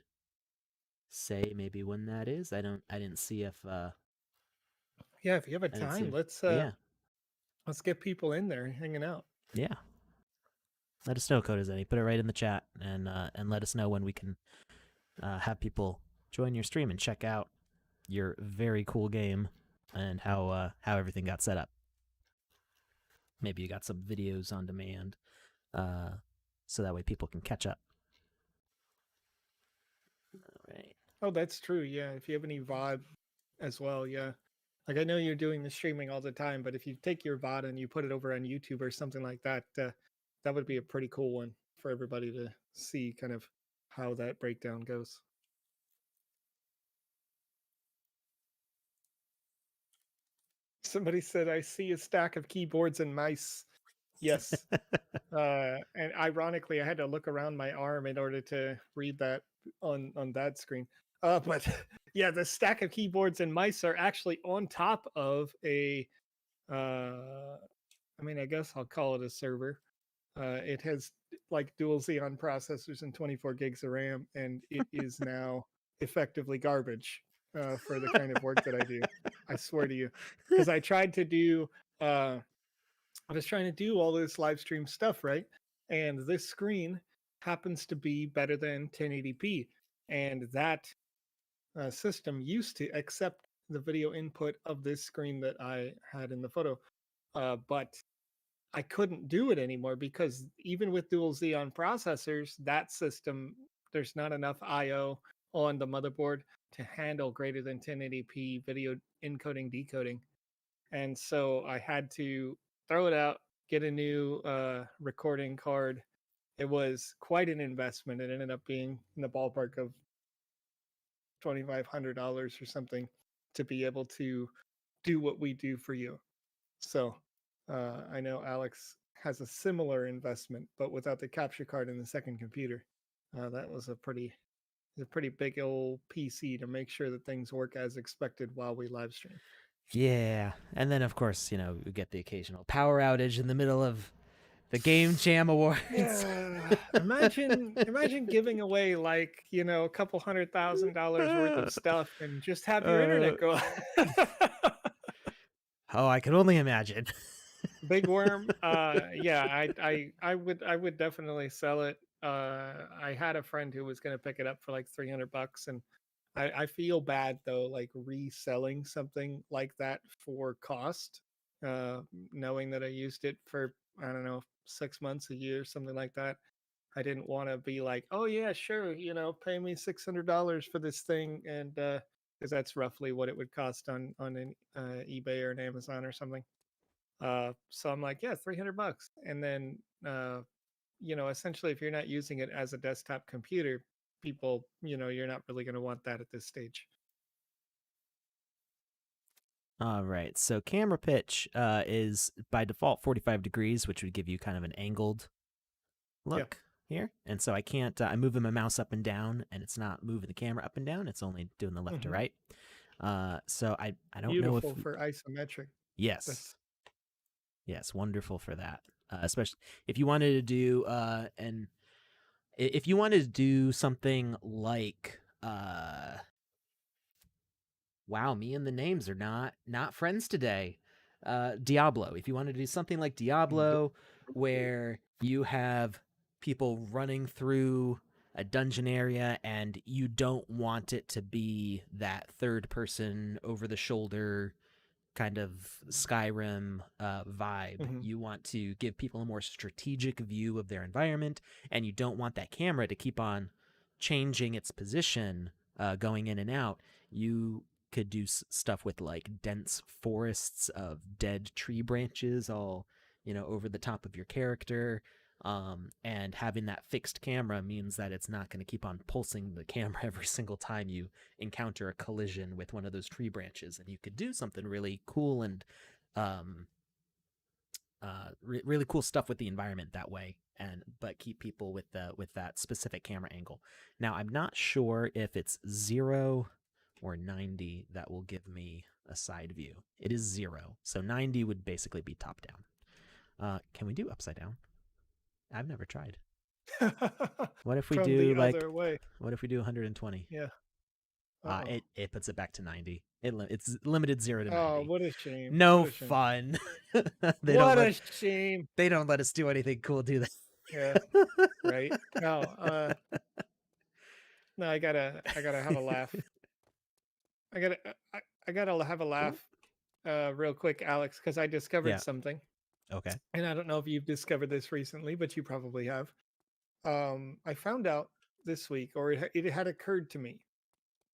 say maybe when that is. I didn't see if yeah, if you have a time, let's Let's get people in there hanging out. Yeah. Let us know, Code is Any. Put it right in the chat and let us know when we can have people join your stream and check out your very cool game and how everything got set up. Maybe you got some videos on demand, so that way people can catch up. All right. Oh, that's true. Yeah, if you have any VOD as well, yeah. Like I know you're doing the streaming all the time, but if you take your VOD and you put it over on YouTube or something like that, that would be a pretty cool one for everybody to see kind of how that breakdown goes. Somebody said, I see a stack of keyboards and mice. Yes. And ironically, I had to look around my arm in order to read that on that screen. But yeah, the stack of keyboards and mice are actually on top of a, I mean, I guess I'll call it a server. It has like dual Xeon processors and 24 gigs of RAM, and it is now effectively garbage for the kind of work that I do. I swear to you, because I tried to do, I was trying to do all this live stream stuff, right? And this screen happens to be better than 1080p, and that system used to accept the video input of this screen that I had in the photo, but I couldn't do it anymore because even with dual Xeon processors, that system, there's not enough I/O on the motherboard to handle greater than 1080p video encoding decoding, and so I had to throw it out, get a new recording card. It was quite an investment. It ended up being in the ballpark of $2,500 or something to be able to do what we do for you. So I know Alex has a similar investment, but without the capture card in the second computer. That was a pretty big old PC to make sure that things work as expected while we live stream. Yeah, and then of course we get the occasional power outage in the middle of the Game Jam Awards. Yeah, imagine giving away like a couple $100,000 worth of stuff and just have your internet go. Oh, I can only imagine. Big Worm, yeah, I would definitely sell it. I had a friend who was gonna pick it up for like $300, and I feel bad though, like reselling something like that for cost, knowing that I used it for I don't know 6 months, a year, something like that. I didn't want to be like, oh yeah, sure, pay me $600 for this thing, and because that's roughly what it would cost on an eBay or an Amazon or something. So I'm like, yeah, $300. And then, essentially, if you're not using it as a desktop computer, people, you're not really going to want that at this stage. All right. So camera pitch is by default 45 degrees, which would give you kind of an angled look here. And so I can't, I'm moving my mouse up and down, and it's not moving the camera up and down. It's only doing the left to right. So I don't know if... Beautiful for isometric. Yes. Yes, wonderful for that. Especially if you wanted to do if you wanted to do something like wow, me and the names are not friends today. Diablo. If you wanted to do something like Diablo, where you have people running through a dungeon area and you don't want it to be that third person over the shoulder kind of Skyrim vibe. You want to give people a more strategic view of their environment, and you don't want that camera to keep on changing its position, going in and out. You could do stuff with like dense forests of dead tree branches all over the top of your character. And having that fixed camera means that it's not going to keep on pulsing the camera every single time you encounter a collision with one of those tree branches. And you could do something really cool and really cool stuff with the environment that way, but keep people with that specific camera angle. Now, I'm not sure if it's 0 or 90 that will give me a side view. It is 0, so 90 would basically be top down. Can we do upside down? I've never tried. What if we do like? What if we do 120? Yeah. Uh-oh. It puts it back to 90. It's limited 0 to Oh, 90. what a shame. No What a shame. fun. What a shame. They don't let us do anything cool, do Yeah, they? right. No, I gotta have a laugh. I gotta I gotta have a laugh real quick, Alex, because I discovered Yeah. something. Okay. And I don't know if you've discovered this recently, but you probably have. I found out this week, or it had occurred to me,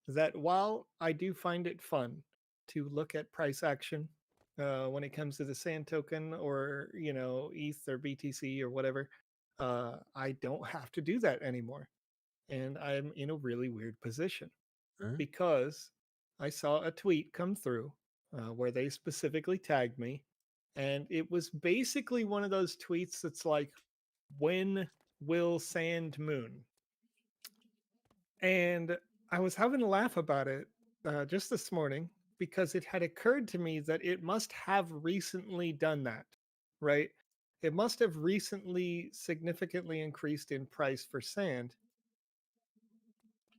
that while I do find it fun to look at price action when it comes to the sand token or ETH or BTC or whatever, I don't have to do that anymore, and I'm in a really weird position Uh, because I saw a tweet come through where they specifically tagged me, and it was basically one of those tweets that's like, "When will sand moon?" And I was having a laugh about it just this morning because it had occurred to me that it must have recently done that, right? It must have recently significantly increased in price for sand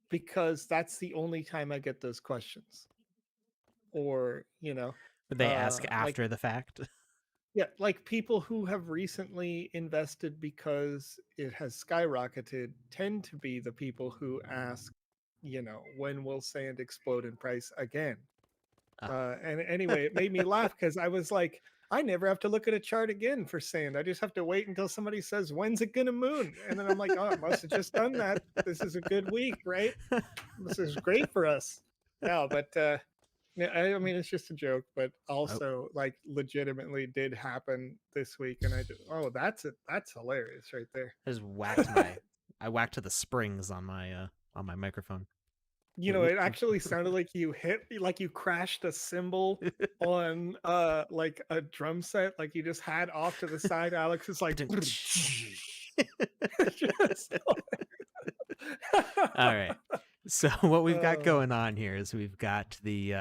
because that's the only time I get those questions. Or, but they ask like, after the fact. yeah, like people who have recently invested because it has skyrocketed tend to be the people who ask, when will sand explode in price again? Ah. And anyway, it made me laugh because I was like, I never have to look at a chart again for sand. I just have to wait until somebody says, "When's it gonna moon?" And then I'm like, oh, it must have just done that. This is a good week, right? This is great for us. No, but yeah, I mean, it's just a joke, but Oh, also like legitimately did happen this week, and oh, that's it. That's hilarious right there. I just I whacked the springs on my microphone. It actually sounded like like you crashed a cymbal on like a drum set, like you just had off to the side. Alex is like, just All right. So what we've got oh, going on here is we've got the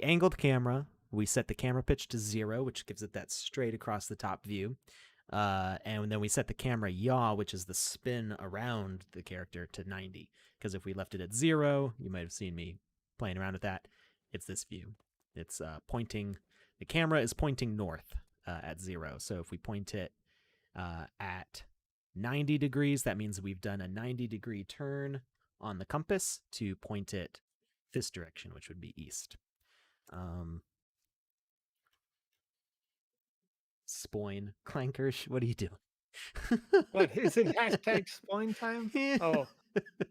angled camera. We set the camera pitch to 0, which gives it that straight across the top view. And then we set the camera yaw, which is the spin around the character, to 90. Because if we left it at 0, you might have seen me playing around with that. It's this view. It's pointing. The camera is pointing north at 0. So if we point it at 90 degrees, that means we've done a 90-degree turn on the compass to point it this direction, which would be east. Spoin clankers, what are you doing? what is it? Hashtag spine time? Oh,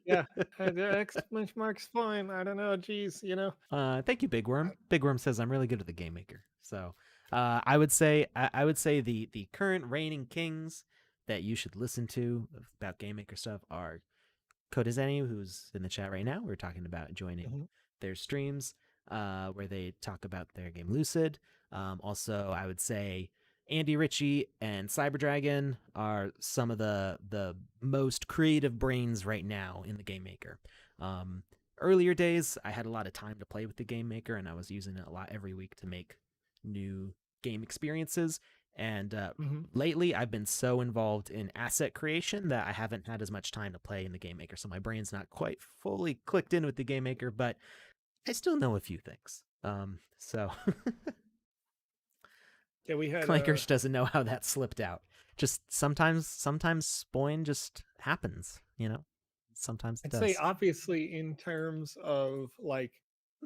yeah, the exclamation mark spine. I don't know. Geez, Thank you, Big Worm. Big Worm says I'm really good at the Game Maker. So, I would say the current reigning kings that you should listen to about Game Maker stuff are Kodizeni, who's in the chat right now. We're talking about joining Mhm. their streams, where they talk about their game Lucid. Also, I would say Andy Ritchie and Cyberdragon are some of the most creative brains right now in the Game Maker. Earlier days, I had a lot of time to play with the Game Maker, and I was using it a lot every week to make new game experiences. And Mhm. lately, I've been so involved in asset creation that I haven't had as much time to play in the Game Maker. So my brain's not quite fully clicked in with the Game Maker, but I still know a few things. So Yeah, we had Clankers doesn't know how that slipped out. Just sometimes Spoin just happens, you know? Sometimes it I'd say does. obviously in terms of like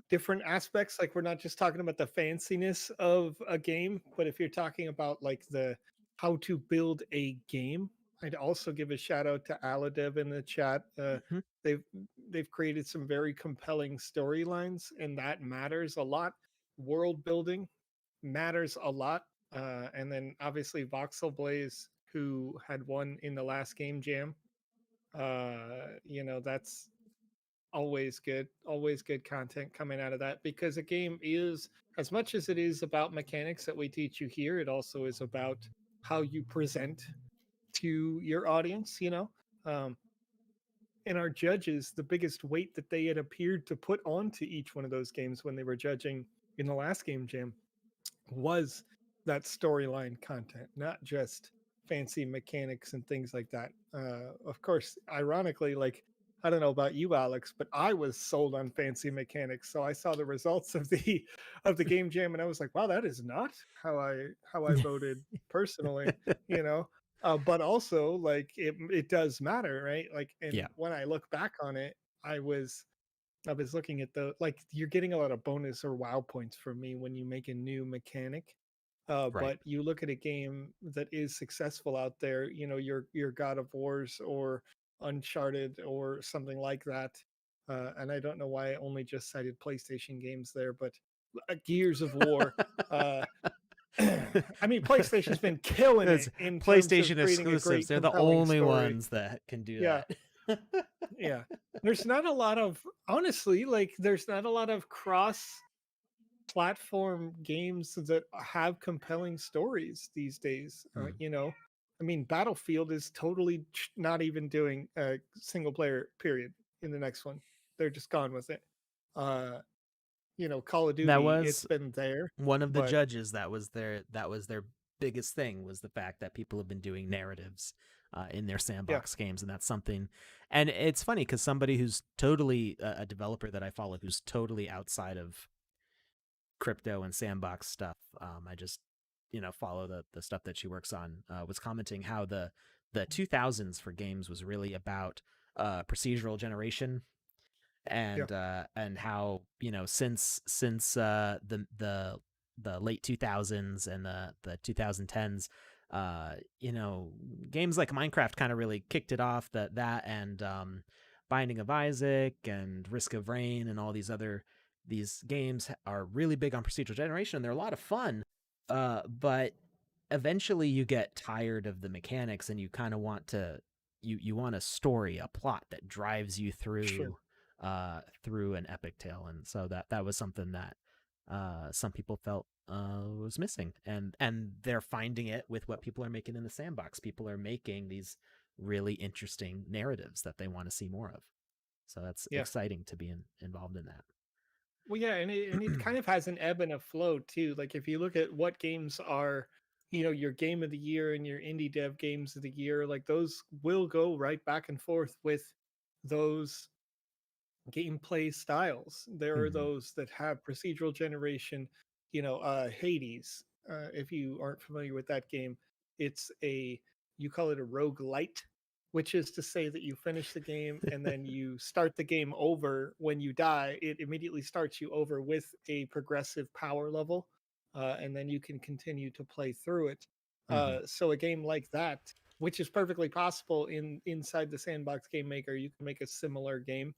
different aspects, like we're not just talking about the fanciness of a game, but if you're talking about like the how to build a game, I'd also give a shout out to Aladev in the chat. Hmm. They've they've created some very compelling storylines, and that matters a lot. World building matters a lot. And then obviously Voxel Blaze, who had won in the last game jam. That's always good content coming out of that because a game is, as much as it is about mechanics that we teach you here, it also is about how you present to your audience, um, and our judges, the biggest weight that they had appeared to put onto each one of those games when they were judging in the last game jam was that storyline content, not just fancy mechanics and things like that. Of course, ironically, like I don't know about you, Alex, but I was sold on fancy mechanics. So I saw the results of the game jam, and I was like, wow, that is not how I voted personally, you know. But also, like, it does matter, right? Like, Yeah, and when I look back on it, I was I was looking at the like you're getting a lot of bonus or wow points from me when you make a new mechanic. right. But you look at a game that is successful out there, you know, your God of Wars or Uncharted or something like that. And I don't know why I only just cited PlayStation games there, but Gears of War. Uh, I mean, PlayStation's been killing It's it in terms of PlayStation creating a exclusives. great, They're the compelling only story. ones that can do Yeah, that. yeah. There's not a lot of honestly, like there's not a lot of cross platform games that have compelling stories these days. Hmm. You know, I mean, Battlefield is totally not even doing a single player period in the next one. They're just gone with it. Uh, you know, Call of That Duty, it's was been there, one of the but judges. That was their biggest thing, was the fact that people have been doing narratives in their yeah, sandbox games, and that's something. And it's funny because somebody who's totally a developer that I follow, who's totally outside of crypto and sandbox stuff. I just follow the stuff that she works on. Was commenting how the 2000s for games was really about procedural generation, yeah, and how since the late 2000s and the 2010s, games like Minecraft kind of really kicked it off. That and Binding of Isaac and Risk of Rain and all these games are really big on procedural generation. They're a lot of fun, but eventually you get tired of the mechanics and you kind of want to you want a story, a plot that drives you sure. through an epic tale. And so that was something that some people felt was missing, and they're finding it with what people are making in the sandbox. People are making these really interesting narratives that they want to see more of. So that's Yeah. exciting to be involved in that. Well, yeah, and it kind of has an ebb and a flow too. Like if you look at what games are, you know, your game of the year and your indie dev games of the year, like those will go right back and forth with those gameplay styles. There are Hmm. those that have procedural generation, you know, Hades. If you aren't familiar with that game, it's a you call it a rogue light, which is to say that you finish the game and then you start the game over when you die. It immediately starts you over with a progressive power level, and then you can continue to play through it. Hmm. So a game like that, which is perfectly possible inside the sandbox game maker, you can make a similar game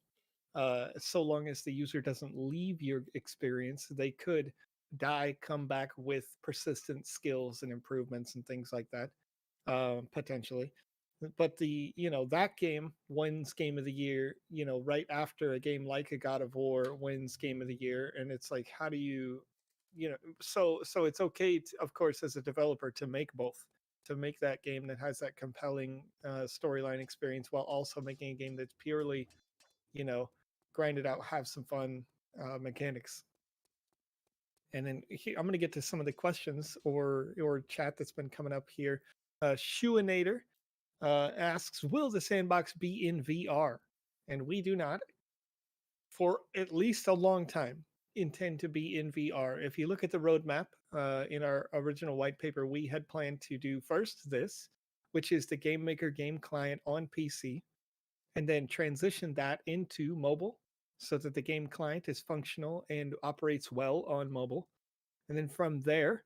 so long as the user doesn't leave your experience. They could die, come back with persistent skills and improvements and things like that, potentially. But the that game wins game of the year, you know, right after a game like a God of War wins game of the year, and it's like, how do you, you know, so it's okay, to, of course, as a developer to make both, to make that game that has that compelling storyline experience while also making a game that's purely, you know, grind it out, have some fun mechanics. And then I'm going to get to some of the questions or chat that's been coming up here. Shuinator asks, "Will the sandbox be in VR?" And we do not, for at least a long time, intend to be in VR. If you look at the roadmap in our original white paper, we had planned to do first this, which is the Game Maker game client on PC, and then transition that into mobile so that the game client is functional and operates well on mobile. And then from there,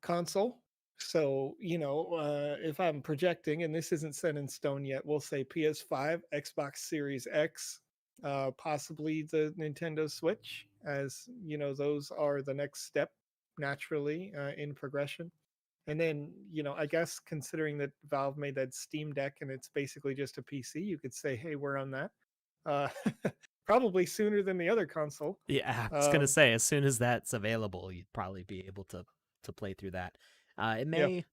console. So, you know, if I'm projecting, and this isn't set in stone yet, we'll say PS5, Xbox Series X, possibly the Nintendo Switch, as, you know, those are the next step naturally in progression. And then, you know, I guess considering that Valve made that Steam Deck and it's basically just a PC, you could say, hey, we're on that. Uh, probably sooner than the other console. Yeah, I was gonna Um, say, as soon as that's available, you'd probably be able to play through that. It yeah. may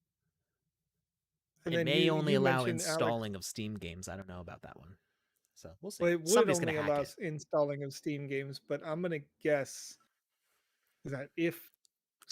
And it then may only you allow mentioned, Alex, installing of Steam games. I don't know about that one, so we'll see. well, it would Somebody's gonna only hack allow it. installing of Steam games, but I'm going to guess that if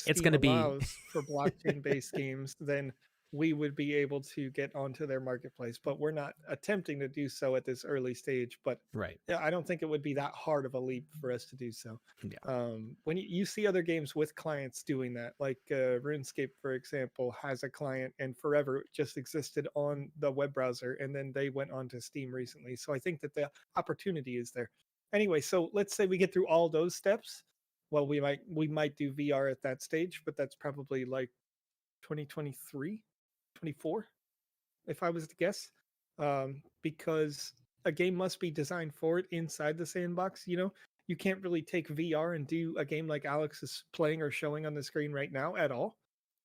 It's Steam gonna be allows for blockchain based games, then we would be able to get onto their marketplace. But we're not attempting to do so at this early stage. But Right. yeah, I don't think it would be that hard of a leap for us to do so. Yeah. When you see other games with clients doing that, like RuneScape, for example, has a client and forever just existed on the web browser, and then they went on to Steam recently. So I think that the opportunity is there. Anyway, so let's say we get through all those steps. Well, we might do VR at that stage, but that's probably like 2023, 24, if I was to guess, because a game must be designed for it inside the sandbox. You can't really take VR and do a game like Alex is playing or showing on the screen right now at all,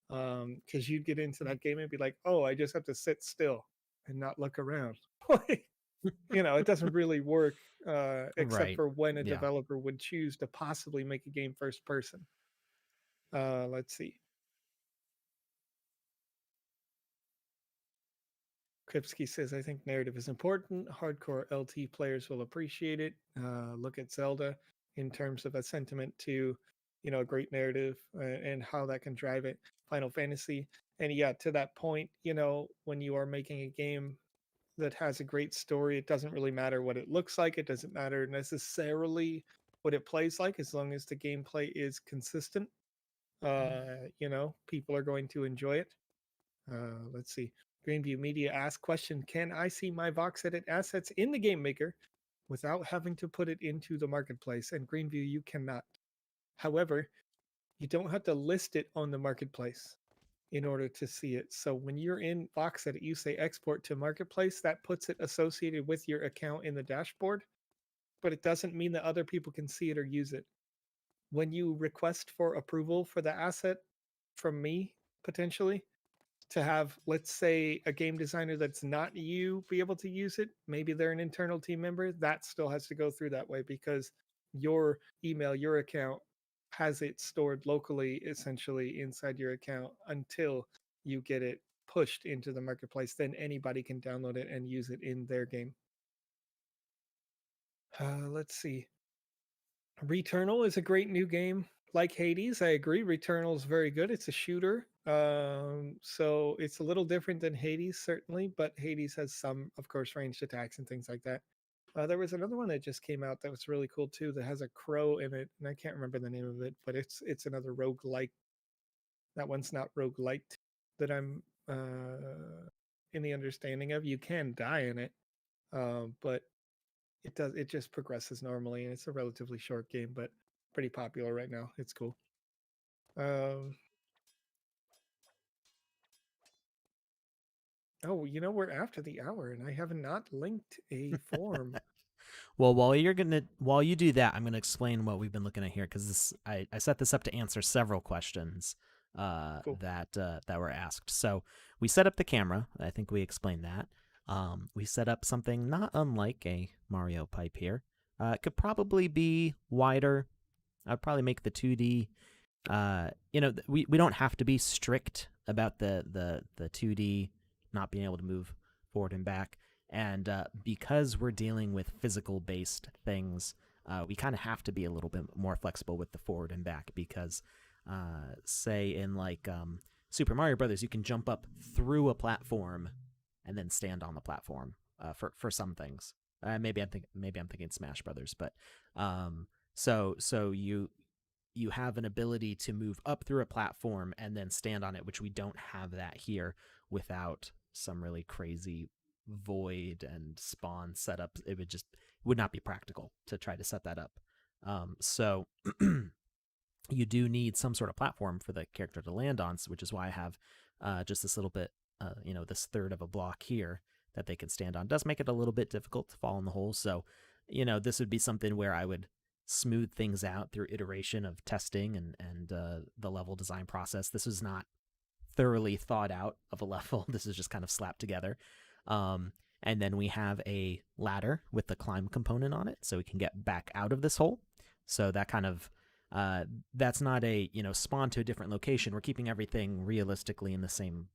because you'd get into that game and be like, oh, I just have to sit still and not look around. It doesn't really work, except Right. for when a Yeah. developer would choose to possibly make a game first person. Let's see. Kripsky says, I think narrative is important. Hardcore LT players will appreciate it. Look at Zelda in terms of a sentiment to, a great narrative, and how that can drive it. Final Fantasy. And yeah, to that point, when you are making a game that has a great story, it doesn't really matter what it looks like. It doesn't matter necessarily what it plays like, as long as the gameplay is consistent. People are going to enjoy it. Let's see. Greenview Media asks question: can I see my Vox Edit assets in the Game Maker without having to put it into the marketplace? And Greenview, you cannot. However, you don't have to list it on the marketplace in order to see it. So when you're in Vox Edit, you say export to marketplace, that puts it associated with your account in the dashboard, but it doesn't mean that other people can see it or use it. When you request for approval for the asset from me, potentially, to have, let's say, a game designer that's not you be able to use it, maybe they're an internal team member, that still has to go through that way, because your email, your account has it stored locally, essentially inside your account, until you get it pushed into the marketplace. Then anybody can download it and use it in their game. Let's see. Returnal is a great new game. Like Hades, I agree. Returnal is very good. It's a shooter. So it's a little different than Hades, certainly, but Hades has some, of course, ranged attacks and things like that. There was another one that just came out that was really cool too, that has a crow in it, and I can't remember the name of it, but it's another roguelike. That one's not roguelite that I'm in the understanding of. You can die in it, but it just progresses normally, and it's a relatively short game, but pretty popular right now. It's cool. Oh, we're after the hour, and I have not linked a form. Well, while you do that, I'm gonna explain what we've been looking at here, because I set this up to answer several questions Cool. that were asked. So we set up the camera. I think we explained that. We set up something not unlike a Mario pipe here. It could probably be wider. I'd probably make the 2D. We don't have to be strict about the 2D not being able to move forward and back. And because we're dealing with physical based things, we kind of have to be a little bit more flexible with the forward and back, because say in like Super Mario Brothers, you can jump up through a platform and then stand on the platform for some things. Maybe I'm thinking Smash Brothers, but so you have an ability to move up through a platform and then stand on it, which we don't have that here without some really crazy void and spawn setups. It would not be practical to try to set that up. So you do need some sort of platform for the character to land on, which is why I have just this little bit, this third of a block here that they can stand on. It does make it a little bit difficult to fall in the hole. So, this would be something where I would smooth things out through iteration of testing and the level design process. This is not thoroughly thought out of a level. This is just kind of slapped together. And then we have a ladder with the climb component on it, so we can get back out of this hole. So that kind of that's not a spawn to a different location. We're keeping everything realistically in the same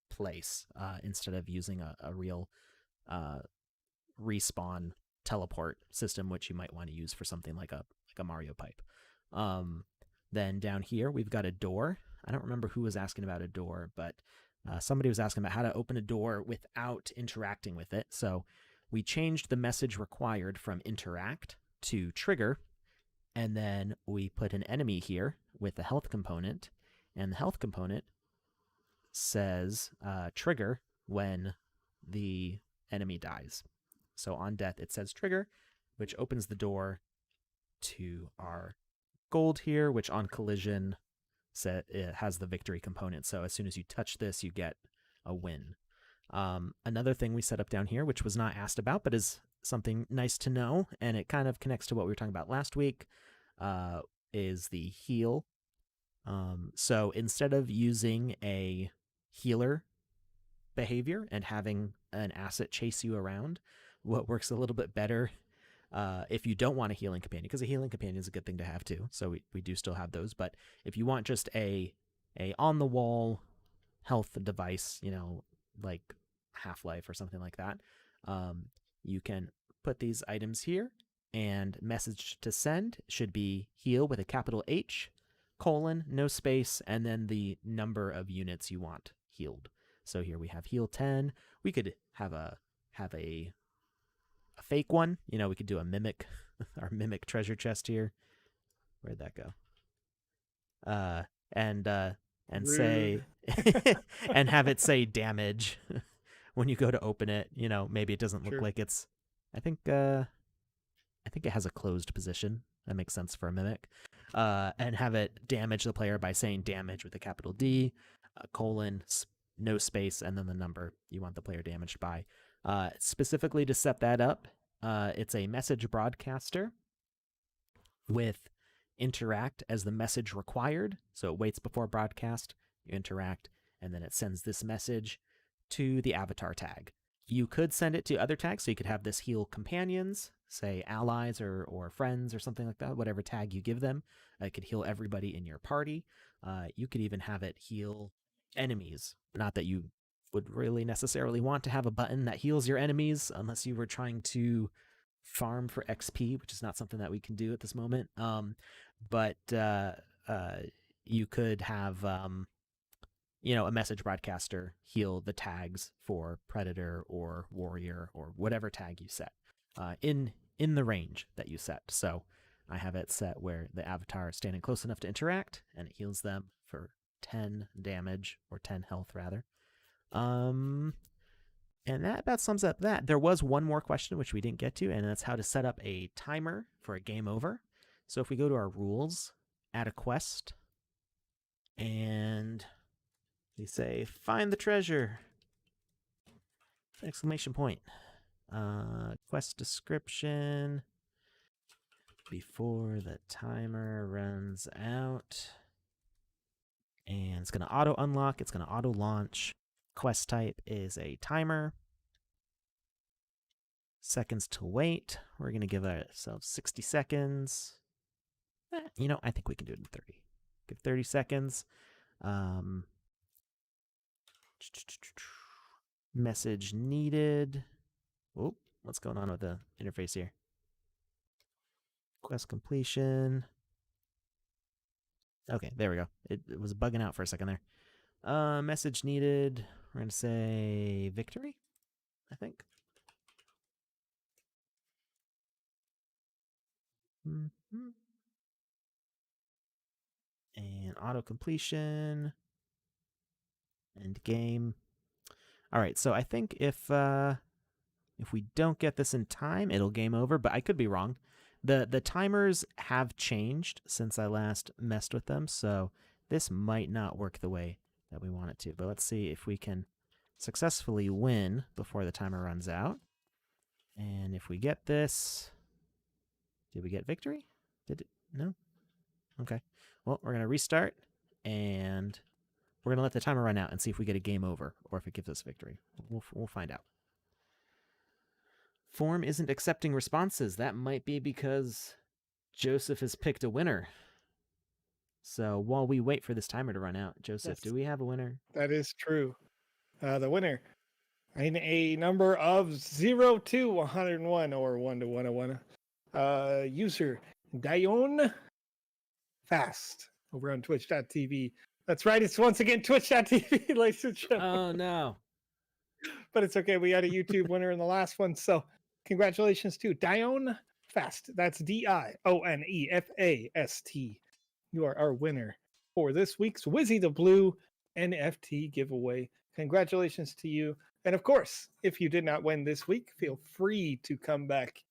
place instead of using a real respawn teleport system, which you might want to use for something like a Mario pipe. Then down here we've got a door. I don't remember who was asking about a door, but somebody was asking about how to open a door without interacting with it. So we changed the message required from interact to trigger, and then we put an enemy here with the health component, and the health component says trigger when the enemy dies. So on death, it says trigger, which opens the door to our gold here, which on collision it has the victory component. So as soon as you touch this, you get a win. Another thing we set up down here, which was not asked about, but is something nice to know, and it kind of connects to what we were talking about last week, is the heal. So instead of using a healer behavior and having an asset chase you around, what works a little bit better if you don't want a healing companion, because a healing companion is a good thing to have too, so we do still have those, but if you want just a on the wall health device, like Half-Life or something like that, you can put these items here, and message to send should be heal with a capital H, colon, no space, and then the number of units you want healed. So here we have heal 10. We could have a fake one. We could do a mimic, our mimic treasure chest here. Where'd that go? And Rude. say, and have it say damage when you go to open it. Maybe it doesn't look like it's, I think it has a closed position. That makes sense for a mimic. And have it damage the player by saying damage with a capital D, colon, no space, and then the number you want the player damaged by. Specifically to set that up, it's a message broadcaster with interact as the message required. So it waits before broadcast, you interact, and then it sends this message to the avatar tag. You could send it to other tags, so you could have this heal companions, say allies or friends or something like that, whatever tag you give them. It could heal everybody in your party. You could even have it heal enemies. Not that you would really necessarily want to have a button that heals your enemies unless you were trying to farm for XP, which is not something that we can do at this moment. But you could have a message broadcaster heal the tags for predator or warrior or whatever tag you set in the range that you set. So I have it set where the avatar is standing close enough to interact, and it heals them for 10 damage, or 10 health rather. And that about sums up that. There was one more question which we didn't get to, and that's how to set up a timer for a game over. So if we go to our rules, add a quest, and we say find the treasure! Exclamation point. Quest description. Before the timer runs out. And it's going to auto unlock. It's going to auto launch. Quest type is a timer. Seconds to wait. We're going to give ourselves 60 seconds. I think we can do it in 30. Give 30 seconds. Message needed. Oh, what's going on with the interface here? Quest completion. Okay, there we go. It was bugging out for a second there. Message needed. We're going to say victory, I think. Mm-hmm. And auto completion. End game. All right, so I think if we don't get this in time, it'll game over, but I could be wrong. The timers have changed since I last messed with them, so this might not work the way that we want it to. But let's see if we can successfully win before the timer runs out. And if we get this, did we get victory? Did it? No? Okay. Well, we're going to restart, and we're going to let the timer run out and see if we get a game over or if it gives us victory. We'll find out. Form isn't accepting responses. That might be because Joseph has picked a winner. So while we wait for this timer to run out, Joseph, do we have a winner? That is true. The winner, in a number of 0 to 101 or 1 to 101, user Dion Fast over on twitch.tv That's right. It's once again twitch.tv, ladies and gentlemen. Oh no. But it's okay. We had a YouTube winner in the last one. So congratulations to Dione Fast. That's DIONEFAST. You are our winner for this week's Wizzy the Blue NFT giveaway. Congratulations to you. And of course, if you did not win this week, feel free to come back.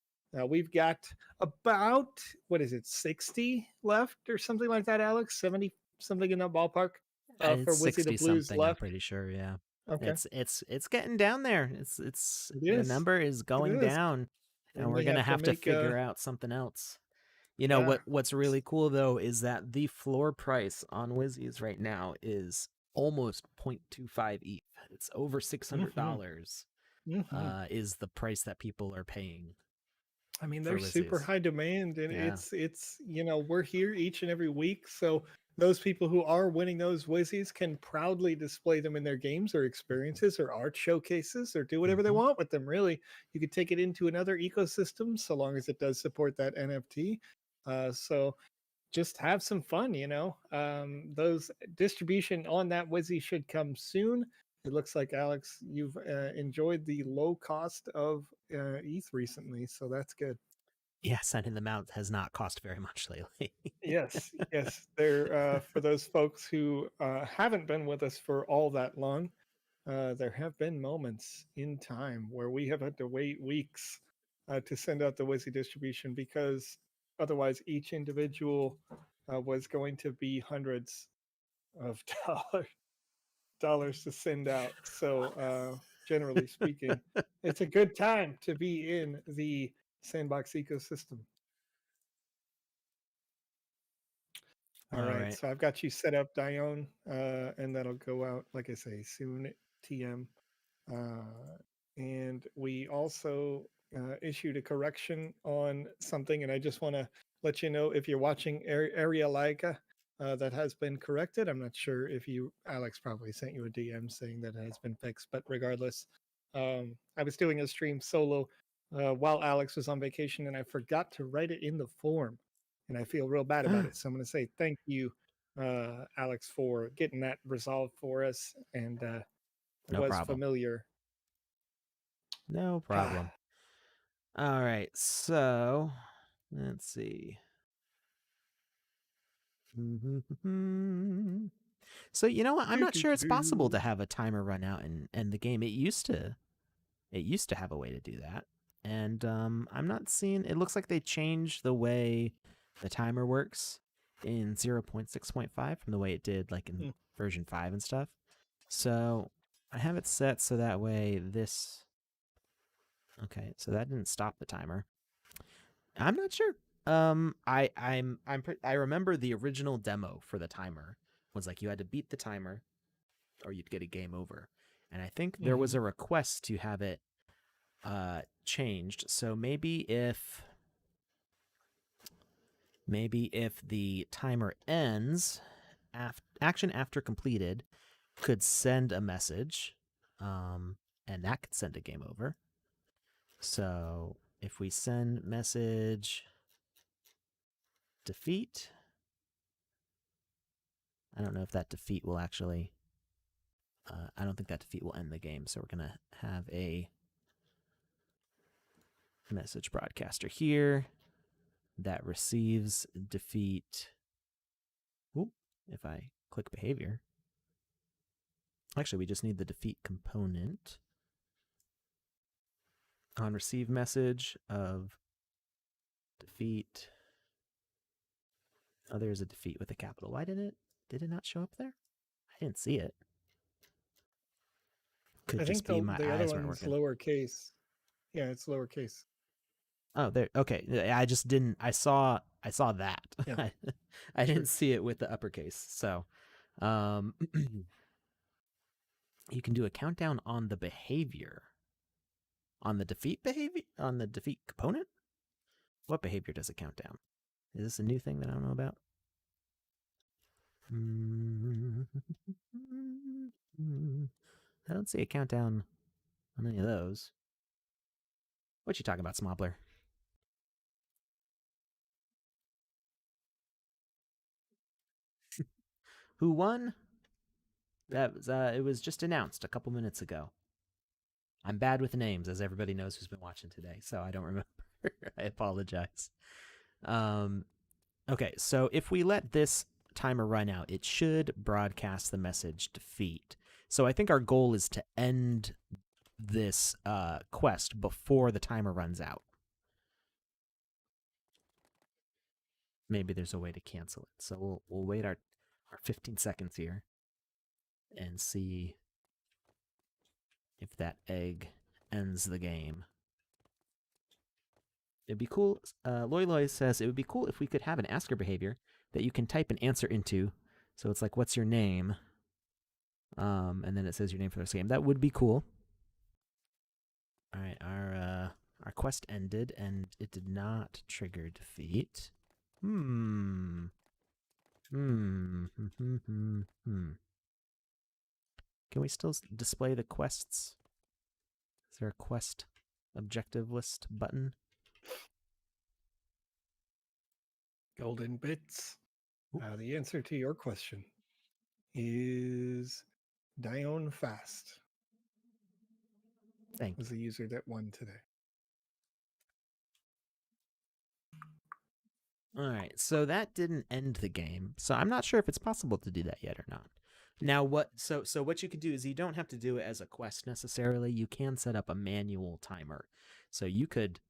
We've got about, 60 left or something like that, Alex? 70, something in that ballpark for It's Wizzy the 60 Blues something, I'm left. pretty sure, yeah. Okay. It's getting down there. It's It the is. number is going is. down, We and we're may gonna have to have to make figure out something else. You know Yeah. what's really cool though is that the floor price on Wizzies right now is almost 0.25 ETH. It's over $600. Is the price that people are paying. I mean, for there's super Wizzies. high demand, and Yeah. it's we're here each and every week, so those people who are winning those Wizzies can proudly display them in their games or experiences or art showcases or do whatever they want with them. Really, you could take it into another ecosystem so long as it does support that NFT. So just have some fun, those distribution on that Wizzy should come soon. It looks like, Alex, you've enjoyed the low cost of ETH recently, so that's good. Yeah, sending them out has not cost very much lately. Yes. There, for those folks who haven't been with us for all that long, there have been moments in time where we have had to wait weeks to send out the Wizzy distribution because otherwise each individual was going to be hundreds of dollars to send out. So generally speaking, it's a good time to be in the Sandbox ecosystem. All right, so I've got you set up, Dione, and that'll go out, like I say, soon, TM. And we also issued a correction on something, and I just want to let you know if you're watching Area Laika, that has been corrected. I'm not sure if Alex probably sent you a DM saying that it has been fixed, but regardless, I was doing a stream solo while Alex was on vacation, and I forgot to write it in the form, and I feel real bad about it. So I'm going to say thank you, Alex, for getting that resolved for us, and No was problem. familiar. No problem. All right, so let's see. So you know what? I'm not sure it's possible to have a timer run out in the game. It used to have a way to do that, and I'm not seeing. It looks like they changed the way the timer works in 0.6.5 from the way it did like in version 5 and stuff. So I have it set so that way this. Okay, so that didn't stop the timer. I'm not sure. I remember the original demo for the timer was like you had to beat the timer or you'd get a game over. And I think there was a request to have it changed. So maybe if the timer ends, action after completed could send a message, and that could send a game over. So if we send message defeat, I don't know if that defeat will actually, I don't think that defeat will end the game. So we're going to have a message broadcaster here that receives defeat. Oop, if I click behavior, actually we just need the defeat component. On receive message of defeat. Oh, there's a defeat with a capital. Why did it not show up there? I didn't see it. Could just be my eyes weren't working. Lowercase. Yeah, it's lowercase. Oh, there. Okay, I just didn't. I saw that. Yeah. I didn't see it with the uppercase. So, you can do a countdown on the behavior. On the defeat behavior? On the defeat component? What behavior does it count down? Is this a new thing that I don't know about? I don't see a countdown on any of those. What you talking about, Smobbler? Who won? That was it was just announced a couple minutes ago. I'm bad with names, as everybody knows who's been watching today, so I don't remember. I apologize. Okay, so if we let this timer run out, it should broadcast the message defeat. So I think our goal is to end this quest before the timer runs out. Maybe there's a way to cancel it. So we'll wait our 15 seconds here and see if that egg ends the game. It'd be cool. Loy Loy says it would be cool if we could have an asker behavior that you can type an answer into. So it's like, what's your name? And then it says your name for this game. That would be cool. All right, our quest ended and it did not trigger defeat. Can we still display the quests? Is there a quest objective list button? Golden bits. The answer to your question is Dione Fast. Thank was you. the user that won today. All right, so that didn't end the game. So I'm not sure if it's possible to do that yet or not. Now what so what you could do is you don't have to do it as a quest necessarily. You can set up a manual timer. So you could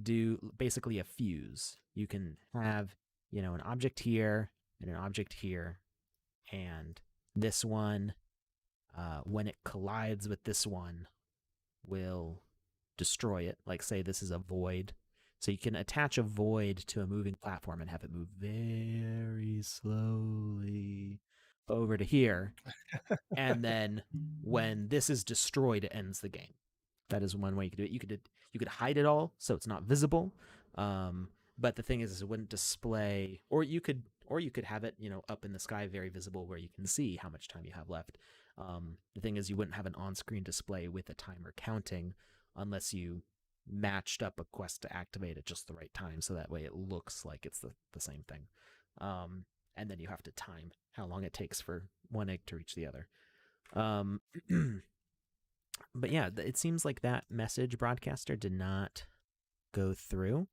do basically a fuse. You can have, an object here and an object here, and this one when it collides with this one will destroy it. Like say this is a void. So you can attach a void to a moving platform and have it move very slowly over to here. And then when this is destroyed, it ends the game. That is one way you could do it. You could hide it all so it's not visible. But the thing is it wouldn't display, or you could have it, up in the sky, very visible, where you can see how much time you have left. The thing is you wouldn't have an on-screen display with a timer counting unless you matched up a quest to activate at just the right time, so that way it looks like it's the same thing. And then you have to time how long it takes for one egg to reach the other. But yeah, it seems like that message broadcaster did not go through.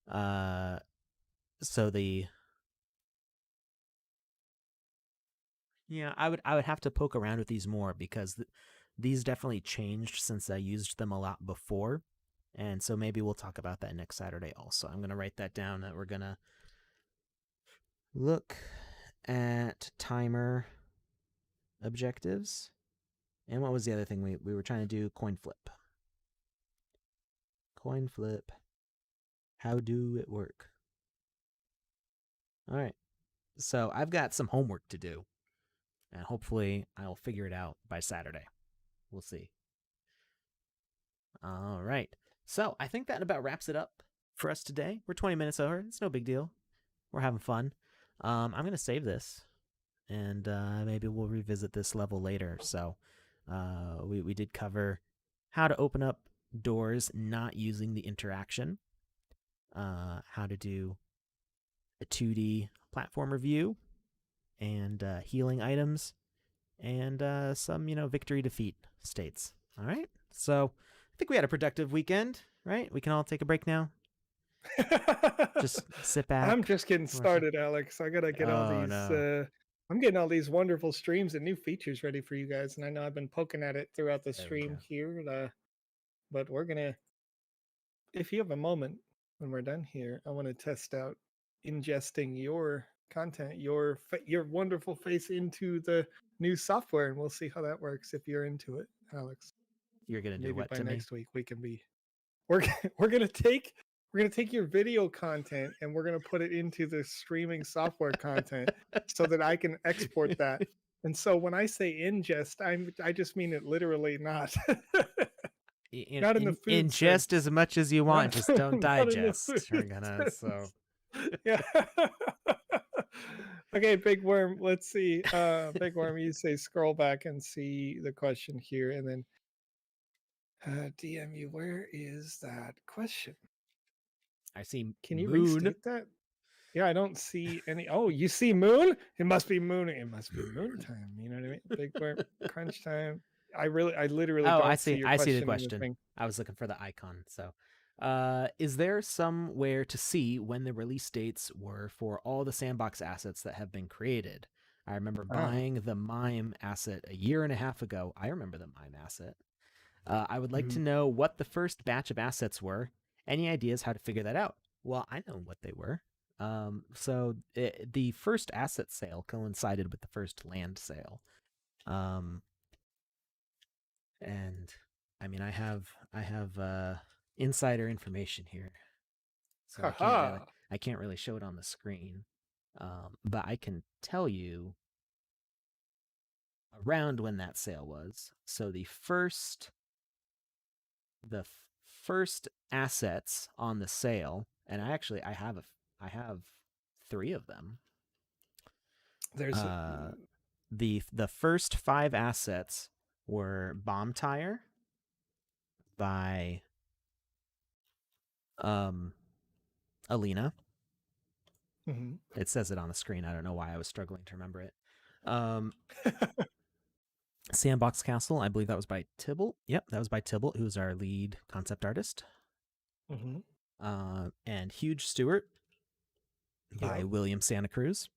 So I would have to poke around with these more, because these definitely changed since I used them a lot before. And so maybe we'll talk about that next Saturday also. I'm going to write that down, that we're going to look at timer objectives. And what was the other thing we were trying to do? Coin flip. Coin flip. How do it work? All right. So I've got some homework to do, and hopefully I'll figure it out by Saturday. We'll see. All right. So I think that about wraps it up for us today. We're 20 minutes over. It's no big deal. We're having fun. I'm going to save this, and maybe we'll revisit this level later. So we did cover how to open up doors not using the interaction, how to do a 2D platformer view, and healing items, and some, victory defeat states. All right. So I think we had a productive weekend, right? We can all take a break now. Just sit back. I'm just getting started, Alex. I gotta get all these. No. I'm getting all these wonderful streams and new features ready for you guys, and I know I've been poking at it throughout the stream here. But we're gonna, if you have a moment when we're done here, I want to test out ingesting your content, your wonderful face into the new software, and we'll see how that works if you're into it, Alex. You're gonna do Maybe what by to next me? week we can be. We're gonna take your video content and we're gonna put it into the streaming software content so that I can export that. And so when I say ingest, I just mean it literally, not not in the food ingest sense. as much as you want, just don't digest. We're gonna sense. Yeah. Okay, Big Worm. Let's see. Big Worm, you say scroll back and see the question here, and then DM you. Where is that question? I see. Can you Moon. restate that? Yeah, I don't see any. Oh, you see moon? It must be moon. It must be moon time. You know what I mean? Big Bear crunch time. I literally Oh, I don't see see. your I see the question in the question. thing. I was looking for the icon. So, is there somewhere to see when the release dates were for all the Sandbox assets that have been created? I remember Ah, buying the Mime asset a year and a half ago. I remember the Mime asset. I would like to mhm. know what the first batch of assets were. Any ideas how to figure that out? Well, I know what they were. The first asset sale coincided with the first land sale. Um, and I mean, I have insider information here, so Haha. I can't really show it on the screen. But I can tell you around when that sale was. So the first assets on the sale, and I have three of them. There's The first five assets were Bomb Tire by Alina. mhm. It says it on the screen. I don't know why I was struggling to remember it. Um, Sandbox Castle, I believe that was by Tybalt. Yep, that was by Tybalt, who's our lead concept artist. Mhm. And Huge Stewart by Yep. William Santa Cruz.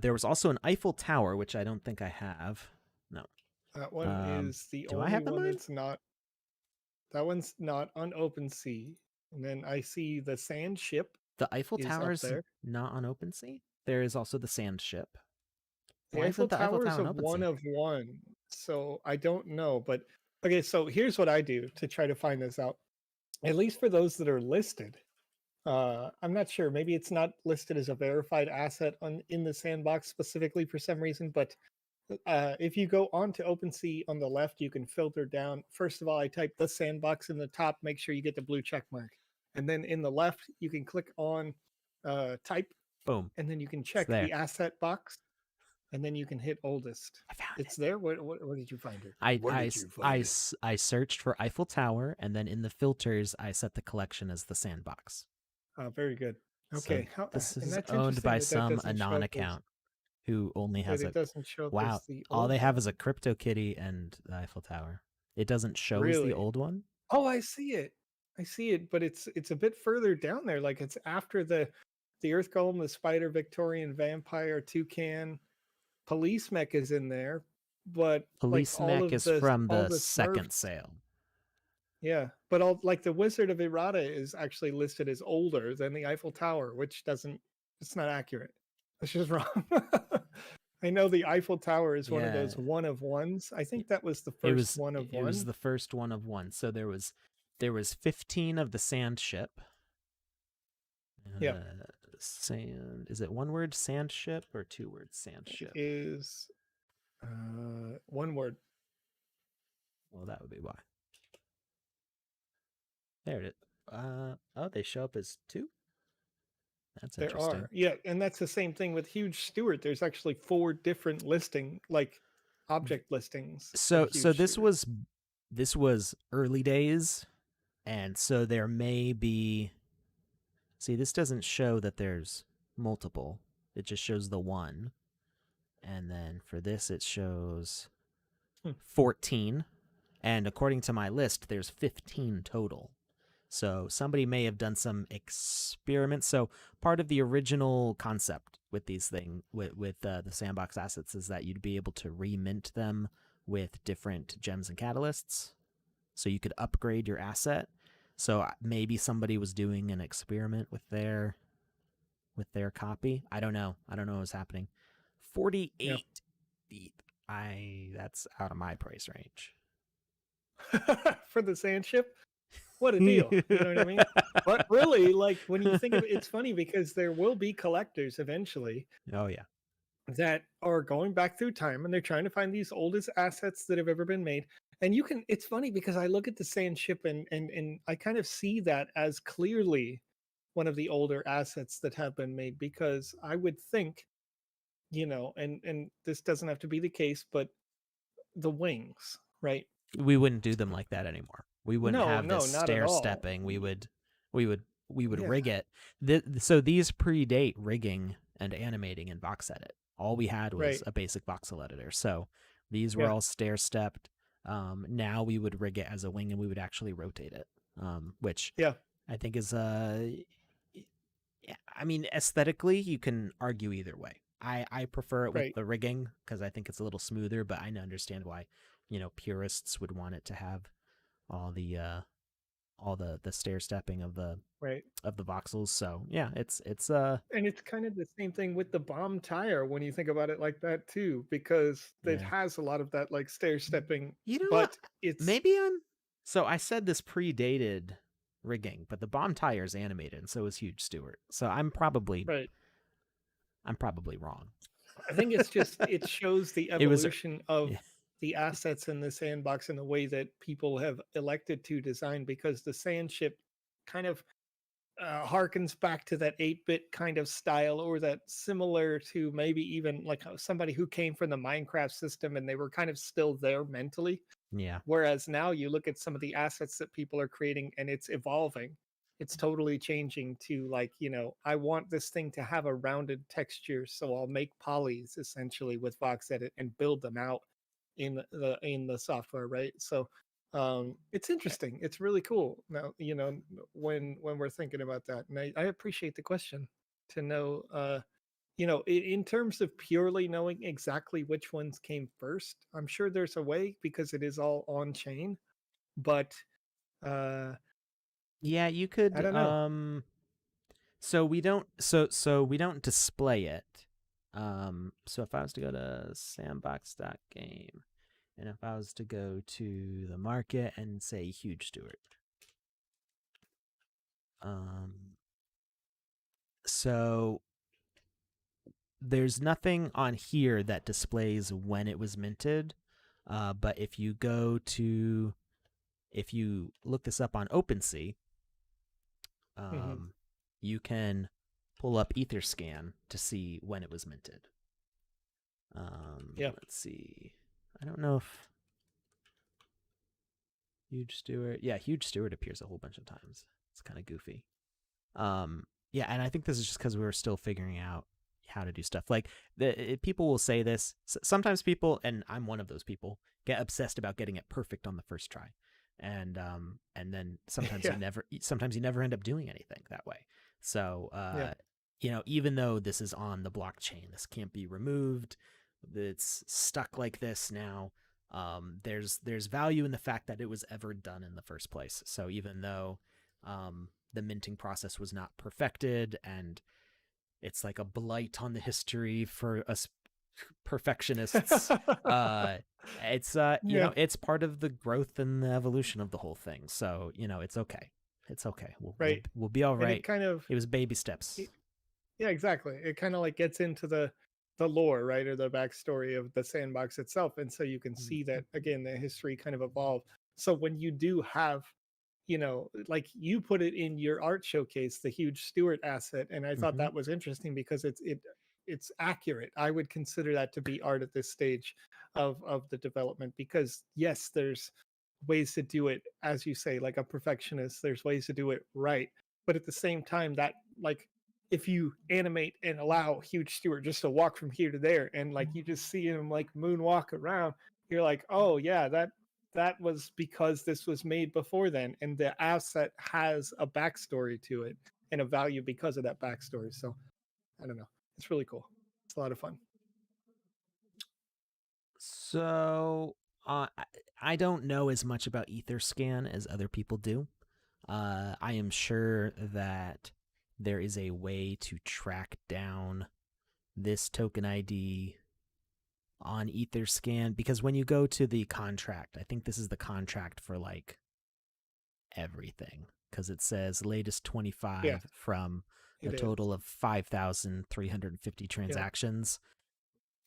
There was also an Eiffel Tower, which I don't think I have. No. That one is the Do I only have the one mine? that's not. That one's not on OpenSea. And then I see the sand ship The Eiffel is up Tower's there. not on OpenSea. There is also the Sand Ship. The Why Eiffel isn't the Eiffel Tower is Tower a on one OpenSea? of one, so I don't know. But okay, so here's what I do to try to find this out. At least for those that are listed, I'm not sure. Maybe it's not listed as a verified asset on in the sandbox specifically for some reason. But if you go onto OpenSea on the left, you can filter down. First of all, I type the sandbox in the top. Make sure you get the blue check mark, and then in the left, you can click on type, Boom. and then you can It's check there. the asset box, and then you can hit oldest. I found It's it. there. Where did you find it? I, Where I, did you find it? I searched for Eiffel Tower, and then in the filters, I set the collection as the Sandbox. Very good. So Okay, how, this and is that's owned interesting by that that some doesn't show anon up as account who only that has it a doesn't show up wow. as the All old they have one. is a Crypto Kitty and the Eiffel Tower. It doesn't show as the Really? old one. Oh, I see it. I see it, but it's a bit further down there. Like it's after the Earth Golem, the Spider, Victorian Vampire, Toucan, Police Mech is in there, but like Police Mech is from all the the second Smurfs, sale. yeah. But all like the Wizard of Errata is actually listed as older than the Eiffel Tower, which doesn't it's not accurate. It's just wrong. I know the Eiffel Tower is one of Yeah, those one of ones. I think that was the it first was one of it was one. the first one of one. So there was 15 of the Sand Ship. Yeah, Sand, is it one word Sand Ship or two words Sand it Ship? is one word. Well, that would be why. There it is. Oh, they show up as two. That's There interesting. are. Yeah, and that's the same thing with Huge Stewart. There's actually four different object listings of So Huge Stewart. this was early days, and so there may be. See, this doesn't show that there's multiple. It just shows the one, and then for this it shows Hmm. 14, and according to my list, there's 15 total. So somebody may have done some experiments. So part of the original concept with these things, with the sandbox assets, is that you'd be able to remint them with different gems and catalysts. So you could upgrade your asset. So maybe somebody was doing an experiment with their copy. I don't know. I don't know what's happening. 48 deep. That's out of my price range. Yeah. For the sand ship? What a deal. You know what I mean? But really, like when you think of it, it's funny because there will be collectors eventually Oh yeah. that are going back through time and they're trying to find these oldest assets that have ever been made. And you can it's funny because I look at the sand ship and I kind of see that as clearly one of the older assets that have been made because I would think, and this doesn't have to be the case, but the wings, right? We wouldn't do them like that anymore. We wouldn't No, have this no, not at stair all. stepping. We would Yeah. rig it. So these predate rigging and animating in vox edit. All we had was Right. a basic voxel editor. So these were Yeah. all stair stepped. Now we would rig it as a wing and we would actually rotate it, which Yeah. I think is I mean, aesthetically, you can argue either way. I prefer it with Right. the rigging because I think it's a little smoother, but I understand why, purists would want it to have all the stair stepping Right. of the voxels. So yeah, it's And it's kind of the same thing with the bomb tire when you think about it like that too, because it yeah. has a lot of that like stair stepping, You know what? but it's Maybe I'm so I said this predated rigging, but the bomb tire is animated, and so is Huge Stewart. So right. I'm probably wrong. I think it's just it shows the It was evolution of yeah, the assets in the sandbox and the way that people have elected to design because the sand ship kind of harkens back to that 8-bit kind of style or that similar to maybe even like somebody who came from the Minecraft system and they were kind of still there mentally. yeah. Whereas now you look at some of the assets that people are creating and it's evolving. It's totally changing to like, I want this thing to have a rounded texture, so I'll make polys essentially with Vox Edit and build them out in the software, right? So it's interesting. It's really cool. Now, when we're thinking about that. And I appreciate the question to know in terms of purely knowing exactly which ones came first, I'm sure there's a way because it is all on chain, but uh Yeah, you I could don't know. so we don't display it. So if I was to go to sandbox.game and if I was to go to the market and say Huge Stewart. So there's nothing on here that displays when it was minted. But if you look this up on OpenSea, Hmm. you can pull up Etherscan to see when it was minted. Yeah. Let's see. I don't know if Huge Stewart. Yeah, Huge Stewart appears a whole bunch of times. It's kind of goofy. Yeah, and I think this is just because we were still figuring out how to do stuff. Like people will say this. Sometimes people, and I'm one of those people, get obsessed about getting it perfect on the first try, and then sometimes Yeah. you never end up doing anything that way. So Yeah. even though this is on the blockchain, this can't be removed. It's stuck like this now. There's value in the fact that it was ever done in the first place. So even though the minting process was not perfected and it's like a blight on the history for us perfectionists, it's Yeah. it's part of the growth and the evolution of the whole thing. So it's okay. It's okay. Right. We'll be all And it right. kind of It was baby steps. yeah, exactly. It kind of like gets into the lore, right, or the backstory of the sandbox itself, and so you can see that again, the history kind of evolved. So when you do have, like you put it in your art showcase, the Huge Stewart asset, and I thought Mm-hmm. that was interesting because it's accurate. I would consider that to be art at this stage of the development because yes, there's ways to do it as you say, like a perfectionist. There's ways to do it right, but at the same time, that like if you animate and allow Huge Stewart just to walk from here to there and like you just see him like moonwalk around, you're like, oh yeah, that was because this was made before then, and the asset has a backstory to it and a value because of that backstory. So I don't know, it's really cool. It's a lot of fun. So I don't know as much about Etherscan as other people do. I am sure that there is a way to track down this token ID on Etherscan because when you go to the contract, I think this is the contract for like everything because it says latest Yeah, 25 from a it is. total of 5,350 Yeah. transactions.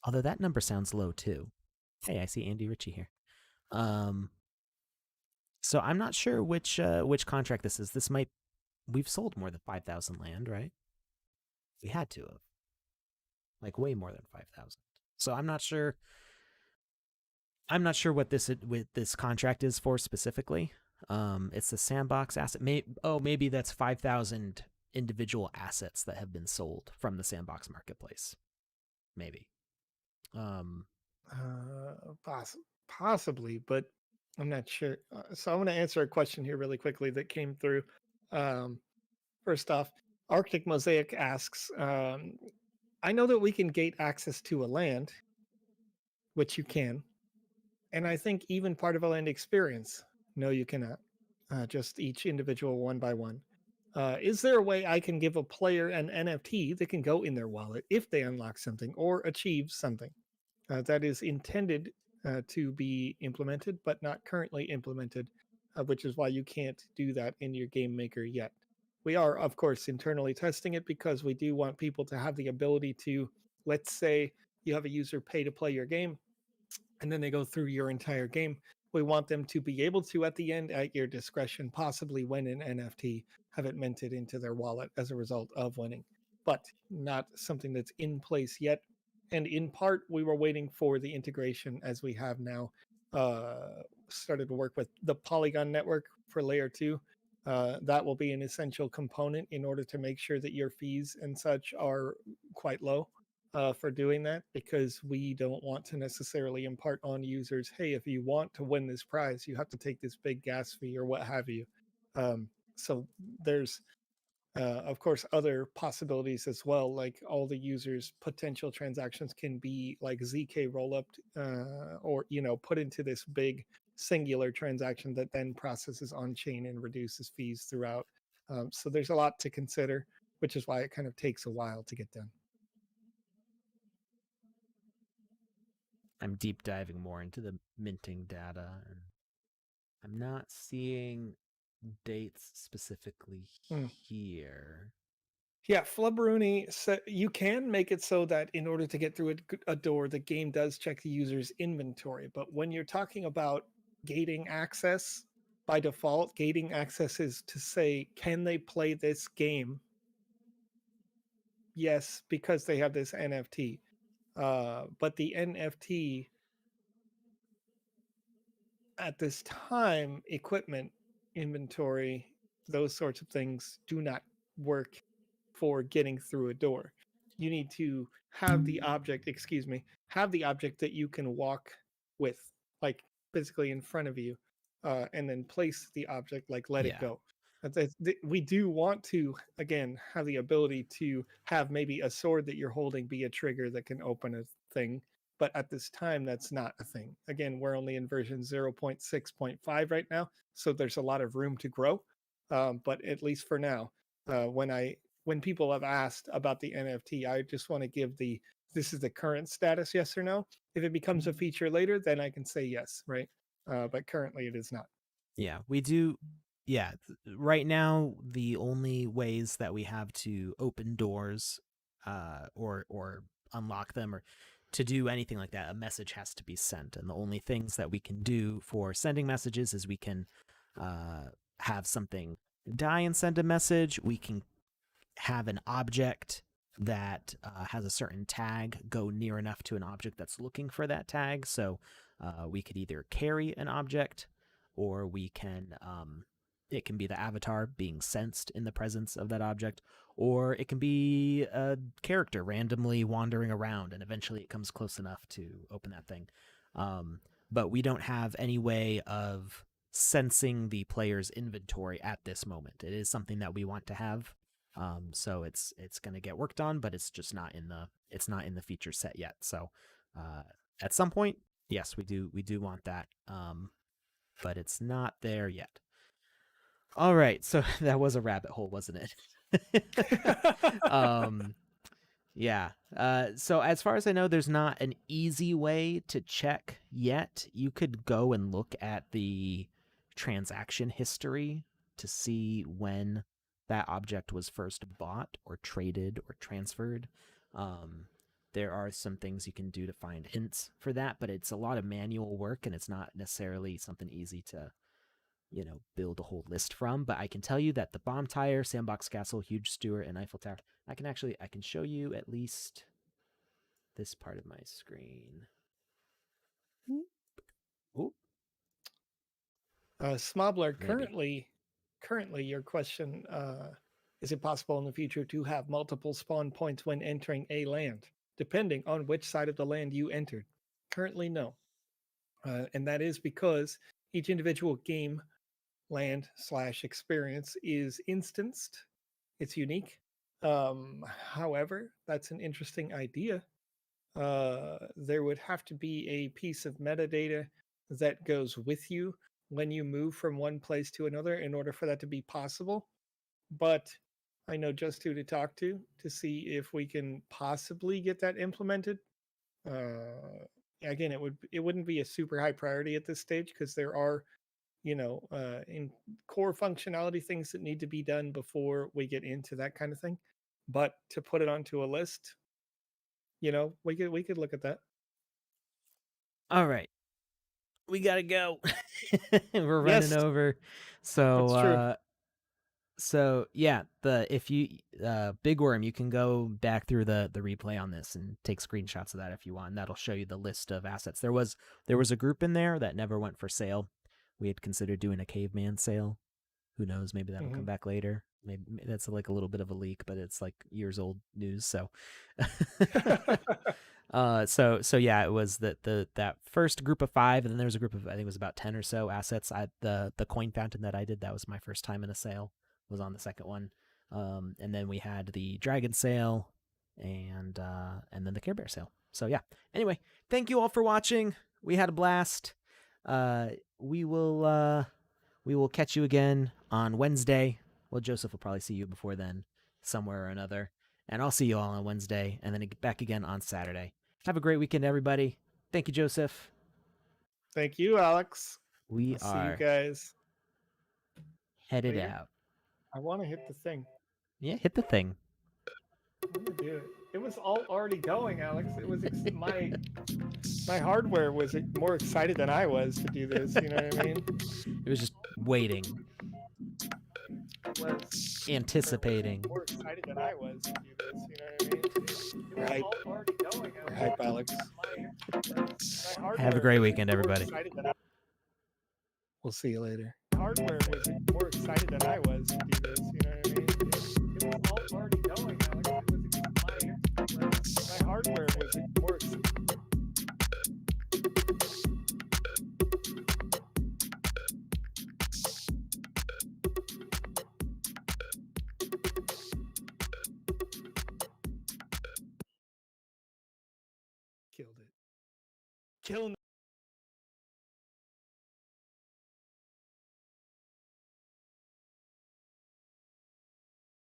Although that number sounds low too. Hey, I see Andy Ritchie here. Um, so I'm not sure which contract this is. We've sold more than 5,000 land, right? We had to have like way more than 5,000. So I'm not sure. I'm not sure what this contract is for specifically. It's the Sandbox asset. Maybe that's 5,000 individual assets that have been sold from the Sandbox marketplace. Maybe. Possibly, but I'm not sure. So I'm going to answer a question here really quickly that came through. First off, Arctic Mosaic asks, I know that we can gate access to a land, which you can, and I think even part of a land experience. No, you cannot. Just each individual one by one. Is there a way I can give a player an NFT that can go in their wallet if they unlock something or achieve something that is intended to be implemented, but not currently implemented, which is why you can't do that in your game maker yet. We are, of course, internally testing it because we do want people to have the ability to, let's say you have a user pay to play your game, and then they go through your entire game. We want them to be able to, at the end, at your discretion, possibly win an NFT, have it minted into their wallet as a result of winning, but not something that's in place yet. And in part, we were waiting for the integration as we have now started to work with the Polygon network for layer 2. That will be an essential component in order to make sure that your fees and such are quite low for doing that, because we don't want to necessarily impart on users, hey, if you want to win this prize, you have to take this big gas fee or what have you. So there's, of course, other possibilities as well, like all the users' potential transactions can be like ZK roll up or, put into this big singular transaction that then processes on chain and reduces fees throughout. So there's a lot to consider, which is why it kind of takes a while to get done. I'm deep diving more into the minting data, and I'm not seeing dates specifically here. Yeah, Flubberoonie said you can make it so that in order to get through a door, the game does check the user's inventory. But when you're talking about gating access, by default, gating access is to say, can they play this game? Yes, because they have this NFT. But the NFT at this time, equipment, inventory, those sorts of things do not work for getting through a door. You need to have the object, have the object that you can walk with, like physically in front of you, and then place the object, like let it go. We do want to, again, have the ability to have maybe a sword that you're holding be a trigger that can open a thing. But at this time, that's not a thing. Again, we're only in version 0.6.5 right now, so there's a lot of room to grow. But at least for now, when people have asked about the NFT, I just want to give this is the current status, yes or no. If it becomes a feature later, then I can say yes, right? But currently it is not. Yeah, we do. Yeah, right now the only ways that we have to open doors, or unlock them, or to do anything like that, a message has to be sent, and the only things that we can do for sending messages is we can have something die and send a message. We can have an object that has a certain tag go near enough to an object that's looking for that tag. So we could either carry an object, or we can it can be the avatar being sensed in the presence of that object, or it can be a character randomly wandering around and eventually it comes close enough to open that thing. But we don't have any way of sensing the player's inventory at this moment. It is something that we want to have. So it's going to get worked on, but it's just not in the feature set yet. So at some point, yes, we do want that. But it's not there yet. All right, so that was a rabbit hole, wasn't it? Yeah. So as far as I know, there's not an easy way to check yet. You could go and look at the transaction history to see when that object was first bought or traded or transferred. There are some things you can do to find hints for that, but it's a lot of manual work and it's not necessarily something easy to build a whole list from. But I can tell you that the Bomb Tire, Sandbox Castle, Huge Stewart, and Eiffel Tower, I can show you at least this part of my screen. Ooh. Smobler, Maybe. currently, your question: is it possible in the future to have multiple spawn points when entering a land, depending on which side of the land you entered? Currently, no, and that is because each individual game, land / experience is instanced. It's unique. However, that's an interesting idea. There would have to be a piece of metadata that goes with you when you move from one place to another in order for that to be possible. But I know just who to talk to see if we can possibly get that implemented. Again, it wouldn't be a super high priority at this stage because there are in core functionality things that need to be done before we get into that kind of thing. But to put it onto a list, we could look at that. All right. We got to go. We're running Yes, over. So, that's true. yeah, if you Big Worm, you can go back through the replay on this and take screenshots of that if you want. And that'll show you the list of assets. There was a group in there that never went for sale. We had considered doing a caveman sale. Who knows? Maybe that'll come back later. Maybe that's like a little bit of a leak, but it's like years old news. So, so yeah, it was that first group of 5, and then there was a group of, I think it was about 10 or so assets. The coin fountain that I did, that was my first time in a sale, was on the second one. And then we had the dragon sale, and then the Care Bear sale. So yeah. Anyway, thank you all for watching. We had a blast. We will catch you again on Wednesday. Well, Joseph will probably see you before then, somewhere or another. And I'll see you all on Wednesday, and then back again on Saturday. Have a great weekend, everybody. Thank you, Joseph. Thank you, Alex. We I'll see you are guys headed later. out. I want to hit the thing. Yeah, hit the thing. I'm gonna do it. It was all already going, Alex. It was my hardware was more excited than I was to do this. You know what I mean? It was just waiting, Was anticipating. more excited than I was to do this. You know what I mean? We're hype. We're hype, Alex. Have a great weekend, everybody. We'll see you later. Hardware was more excited than I was to do this. You know what I mean? It was all already going, Alex. It was my hardware was more excited. Killed it. Killing